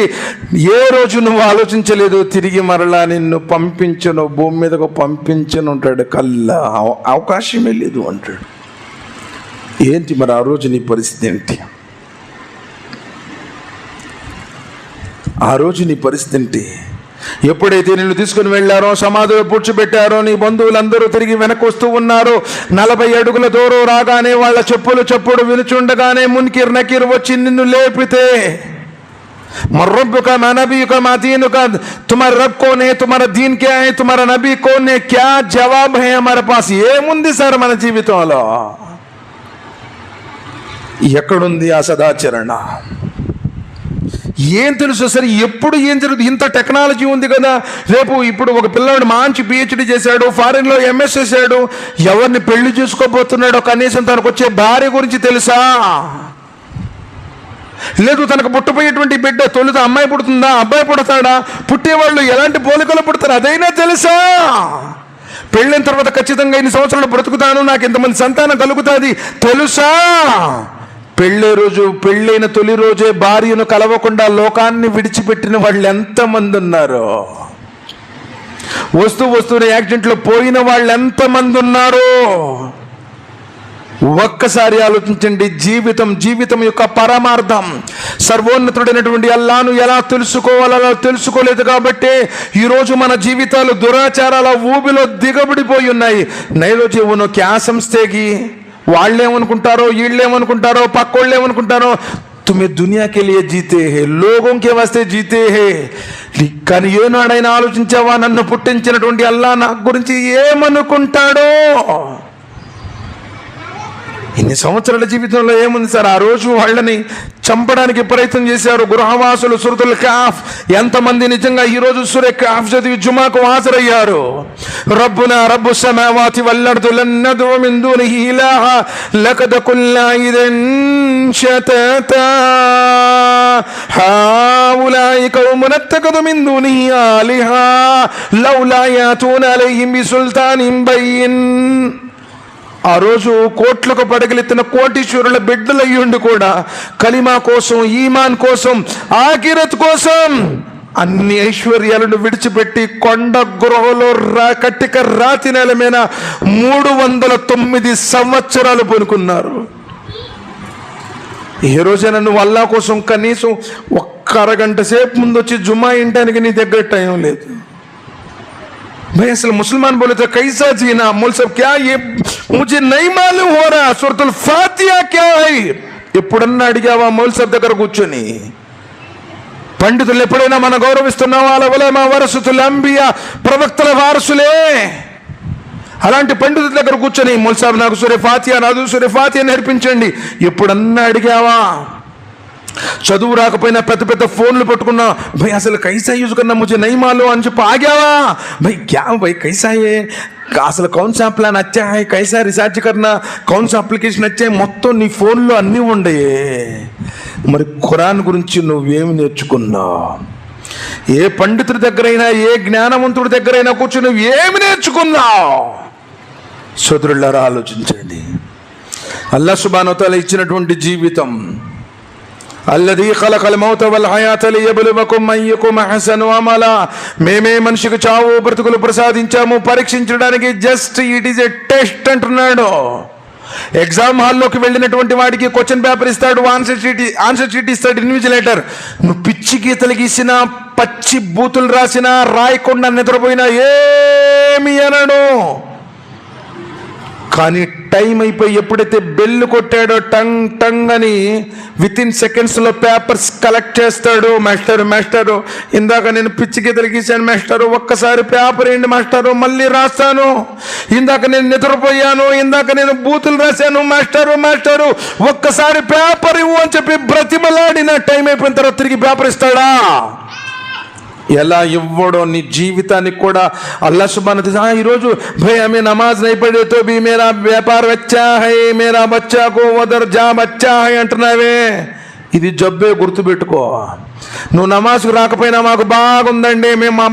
ఏ రోజు నువ్వు ఆలోచించలేదు. తిరిగి మరలా నిన్ను పంపించను, భూమి మీదకు పంపించను అంటాడు. కల్లా అవకాశమే లేదు అంటాడు. ఏంటి మరి ఆ రోజు నీ పరిస్థితి ఏంటి? ఆ రోజు నీ పరిస్థితి ఏంటి? ఎప్పుడైతే నిన్ను తీసుకుని వెళ్ళారో, సమాధిలో పూడ్చిపెట్టారో, నీ బంధువులందరూ తిరిగి వెనక్కి వస్తూ ఉన్నారు. 40 అడుగుల దూరం రాగానే వాళ్ళ చప్పుడు వినుచుండగానే మున్కిర్ నకీర్ వచ్చి నిన్ను లేపితే, మర్రబ్బుక మా నబీక మా దీనుక, తుమారా రబ్ కౌన్ హై, తుమారా దీన్ క్యా హై, తుమారా నబీ కౌన్ హై, క్యా జవాబ్ హై హమారే పాస్? ఏముంది సార్ మన జీవితంలో? ఎక్కడుంది ఆ సదాచరణ? ఏం తెలుసు సరే? ఎప్పుడు ఏం జరుగుతుంది? ఇంత టెక్నాలజీ ఉంది కదా. ఇప్పుడు ఒక పిల్లవాడు మంచి PhD చేశాడు, ఫారిన్లో MS చేశాడు, ఎవరిని పెళ్లి చేసుకోబోతున్నాడో కనీసం తనకు వచ్చే భార్య గురించి తెలుసా? లేదు తనకు పుట్టబోయేటువంటి బిడ్డ తొలుత అమ్మాయి పుడుతుందా, అబ్బాయి పుడతాడా, పుట్టేవాళ్ళు ఎలాంటి పోలికలు పుడతారు అదైనా తెలుసా? పెళ్ళైన తర్వాత ఖచ్చితంగా ఇన్ని సంవత్సరాలు బ్రతుకుతాను, నాకు ఇంతమంది సంతానం కలుగుతుంది తెలుసా? పెళ్ళైన తొలి రోజే భార్యను కలవకుండా లోకాన్ని విడిచిపెట్టిన వాళ్ళు ఎంతమంది ఉన్నారు? వస్తువుని యాక్సిడెంట్లో పోయిన వాళ్ళు ఎంతమంది ఉన్నారు? ఒక్కసారి ఆలోచించండి. జీవితం యొక్క పరమార్థం సర్వోన్నతుడైనటువంటి అల్లాను ఎలా తెలుసుకోవాలో తెలుసుకోలేదు కాబట్టి ఈరోజు మన జీవితాలు దురాచారాల ఊబిలో దిగబడిపోయి ఉన్నాయి. నైలో జీవనో క్యా సంస్థేకి, వాళ్ళేమనుకుంటారో, వీళ్ళేమనుకుంటారో, పక్కోళ్ళు ఏమనుకుంటారో, తుమ్మే దునియా కే లియే జీతే హే, లోగోం కే వాస్తే జీతే హే. కానీ ఏనాడైనా ఆలోచించావా, నన్ను పుట్టించినటువంటి అల్లా నా గురించి ఏమనుకుంటాడో? ఇన్ని సంవత్సరాల జీవితంలో ఏముంది సార్? ఆ రోజు వాళ్ళని చంపడానికి ప్రయత్నం చేశారు గృహవాసులు. సూరతుల్ కహఫ్ ఎంతమంది నిజంగా ఈరోజు సూర కహఫ్ చదివి జుమాకు హాజరయ్యారు? రబ్బునా రబ్బు సమావాతి వల్ అర్దు లన్ నద్ఉ మిన్ దూనిహి ఇలాహ లకద్ కుల్నా ఇదన్ షతతా హౌలాయి కౌమున్ అత్తఖదు మిన్ దూనిహి ఆలిహా లౌలా యాతూన అలైహిం బిసుల్తానిన్ బయ్యిన్. ఆ రోజు కోట్లకు పడగలెత్తిన కోటీశ్వరుల బిడ్డలయ్యుండి కూడా కలిమా కోసం, ఈమాన్ కోసం, ఆఖిరత్ కోసం అన్ని ఐశ్వర్యాలను విడిచిపెట్టి కొండ గృహలో కట్టిక రాతి నేల మీద 309 సంవత్సరాలు పనుకున్నారు. ఏ రోజైనా నువ్వు అల్లా కోసం కనీసం ఒక్క అరగంట సేపు ముందు వచ్చి జుమా ఇంటానికి నీ దగ్గర టైం లేదు. भाई असल मुसलमान बोले तो कैसा जीना? मौलवी साहब क्या ये मुझे नहीं मालूम हो रहा, सूरतुल फातिहा क्या है? ఎప్పుడన్నా అడిగావా మౌలవి సాబ్ దగ్గర కూర్చొని? పండితులు ఎప్పుడైనా మనం గౌరవిస్తున్నావా? ఉలమా వరసతుల్ అంబియా, ప్రవక్తల వారసులే. అలాంటి పండితుల దగ్గర కూర్చొని మౌలవి సాబ్ నాకు సూరే ఫాతిహా నేర్పించండి ఎప్పుడన్నా అడిగావా? చదువు రాకపోయినా పెద్ద పెద్ద ఫోన్లు పట్టుకున్నా, భయ్ అసలు కైసా యూజ్ కన్నా ముझे नहीं मालूम అని చెప్పి ఆగావా? భయ్ క్యా భయ్ కైసా है, అసలు కౌన్ సా ప్లాన్ అచ్చా है, కైసా రీసెర్చ్ करना, కౌన్ సా అప్లికేషన్ వచ్చాయి, మొత్తం నీ ఫోన్లో అన్నీ ఉండయే. మరి ఖురాన్ గురించి నువ్వేమి నేర్చుకున్నావు? ఏ పండితుడి దగ్గరైనా, ఏ జ్ఞానవంతుడి దగ్గరైనా కూర్చొని నువ్వు ఏమి నేర్చుకున్నావు? సోదరులారా ఆలోచించండి. అల్లాహ్ సుబ్హానహు వ తఆలా ఇచ్చినటువంటి జీవితం, అల్లదీ ఖలకల్ మౌత వల్ హయాత లియబ్లువకుమ్ అయ్యుకుమ్ అహ్సను అమలా, మేమే మనిషికి చావు బ్రతుకులు ప్రసాదించాము పరీక్షించడానికి. Just it is a test అంటున్నాడు. ఎగ్జామ్ హాల్లోకి వెళ్ళినటువంటి వాడికి క్వశ్చన్ పేపర్ ఇస్తాడు, ఆన్సర్ షీట్ ఇస్తాడు ఇన్విజిలేటర్. నువ్వు పిచ్చి గీతలు గీసినా, పచ్చి బూతులు రాసినా, రాయకుండా నిద్రపోయినా ఏమి అనడు. కానీ టైం అయిపోయి ఎప్పుడైతే బెల్లు కొట్టాడో టంగ్ టంగ్ అని వితిన్ సెకండ్స్లో పేపర్స్ కలెక్ట్ చేస్తాడు. మాస్టరు ఇందాక నేను పిచ్చి గీతలు గీశాను మాస్టరు, ఒక్కసారి పేపర్ ఏంటి మాస్టరు, మళ్ళీ రాస్తాను. ఇందాక నేను నిద్రపోయాను, ఇందాక నేను బూతులు రాశాను మాస్టరు, ఒక్కసారి పేపర్ ఇవ్వు అని చెప్పి బ్రతిమలాడిన టైం అయిపోయిన తర్వాత తిరిగి పేపర్ ఇస్తాడా? ఎలా ఇవ్వడో నీ జీవితానికి కూడా అల్లాహ్ సుబ్హానహు వ తఆలా ఈరోజు భయ్ హమే నమాజ్ నహీ పढ़े तो भी मेरा व्यापार अच्छा है, मेरा बच्चा को उधर जाब अच्छा है అంటున్నావే, ఇది జబ్బే, గుర్తుపెట్టుకో. నువ్వు నమాజ్కు రాకపోయినా మాకు బాగుందండి,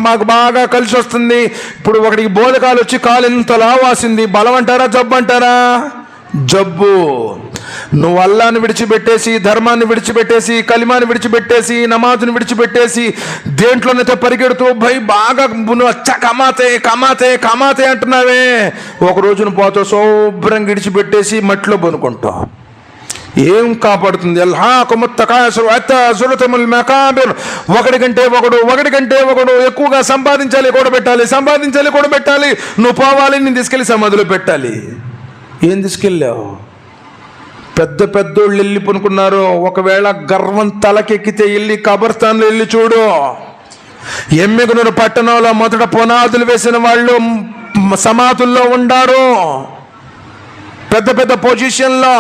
మాకు బాగా కలిసి వస్తుంది. ఇప్పుడు ఒకటికి బోధకాలు వచ్చి కాలు ఎంతలా వాసింది, బలం అంటారా జబ్బు అంటారా? జబ్బు. నువ్వు అల్లాని విడిచిపెట్టేసి, ధర్మాన్ని విడిచిపెట్టేసి, కలిమాని విడిచిపెట్టేసి, నమాజుని విడిచిపెట్టేసి దేంట్లోనైతే పరిగెడుతూ భయ్ బాగా నువ్వు అచ్చా కమాతే అంటున్నావే, ఒక రోజున పోతావు శుభ్రంగా విడిచిపెట్టేసి మట్టిలో బనుకుంటావు. ఏం కాపాడుతుంది? ఒకటికంటే ఒకడు ఎక్కువగా సంపాదించాలి, కూడబెట్టాలి. నువ్వు పోవాలి, నేను తీసుకెళ్ళి సమాధిలో పెట్టాలి. ఏం తీసుకెళ్ళావు? పెద్దోళ్ళు వెళ్ళి పనుకున్నారు. ఒకవేళ గర్వం తలకెక్కితే వెళ్ళి కబర్స్థాన్లో వెళ్ళి చూడు. ఎమ్మిగనూరు పట్టణంలో మొదట పునాదులు వేసిన వాళ్ళు సమాధుల్లో ఉండారు. పెద్ద పొజిషన్లో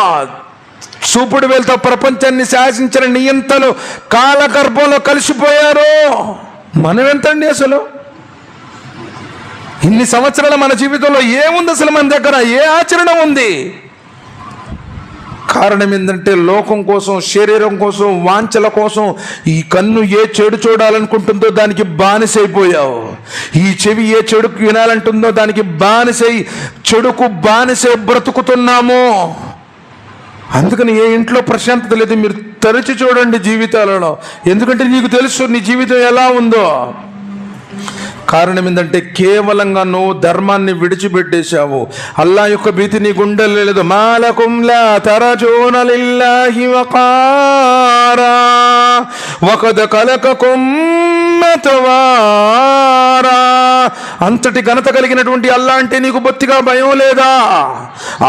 చూపుడు వేలతో ప్రపంచాన్ని శాసించిన నియంతలు కాలగర్భంలో కలిసిపోయారు. మనం ఎంతండి అసలు? ఇన్ని సంవత్సరాల మన జీవితంలో ఏముంది అసలు? మన దగ్గర ఏ ఆచరణ ఉంది? కారణం ఏంటంటే లోకం కోసం, శరీరం కోసం, వాంఛల కోసం ఈ కన్ను ఏ చెడు చూడాలనుకుంటుందో దానికి బానిసైపోయావు. ఈ చెవి ఏ చెడుకు వినాలంటుందో దానికి బానిసై, చెడుకు బానిసై బ్రతుకుతున్నాము. అందుకని ఏ ఇంట్లో ప్రశాంతత లేదు. మీరు తరచి చూడండి జీవితాలలో, ఎందుకంటే నీకు తెలుసు నీ జీవితం ఎలా ఉందో. కారణం ఏంటంటే కేవలంగా నువ్వు ధర్మాన్ని విడిచిపెట్టేశావు. అల్లా యొక్క భీతి నీ గుండెల్లో లేదు. మాలకుం లా తరజూన లిల్లాహి వకారా వకద్ ఖలకకుం అత్వారా. అంతటి ఘనత కలిగినటువంటి అల్లా అంటే నీకు బొత్తిగా భయం లేదా?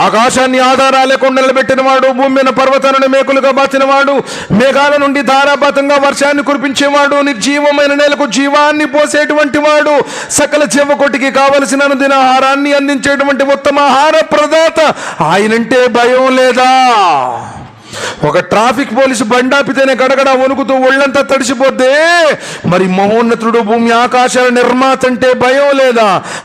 ఆకాశాన్ని ఆధారాలు లేకుండా నిలబెట్టిన వాడు, భూమి మీద పర్వతాలను మేకులుగా బాచినవాడు, మేఘాల నుండి ధారాపాతంగా వర్షాన్ని కురిపించేవాడు, నిర్జీవమైన నేలకు జీవాన్ని పోసేటువంటి వాడు, సకల జీవకోటికి కావలసిన అనుదిన ఆహారాన్ని అందించేటువంటి ఉత్తమ ఆహార ప్రదాత, ఆయనంటే భయం లేదా? ఒక ట్రాఫిక్ పోలీసు బండాపితేనే గడగడ వణుకుతూ ఒళ్ళంతా తడిసిపోద్దే, మరి మహోన్నతుడు భూమి ఆకాశాల నిర్మాత అంటే భయం లేదా?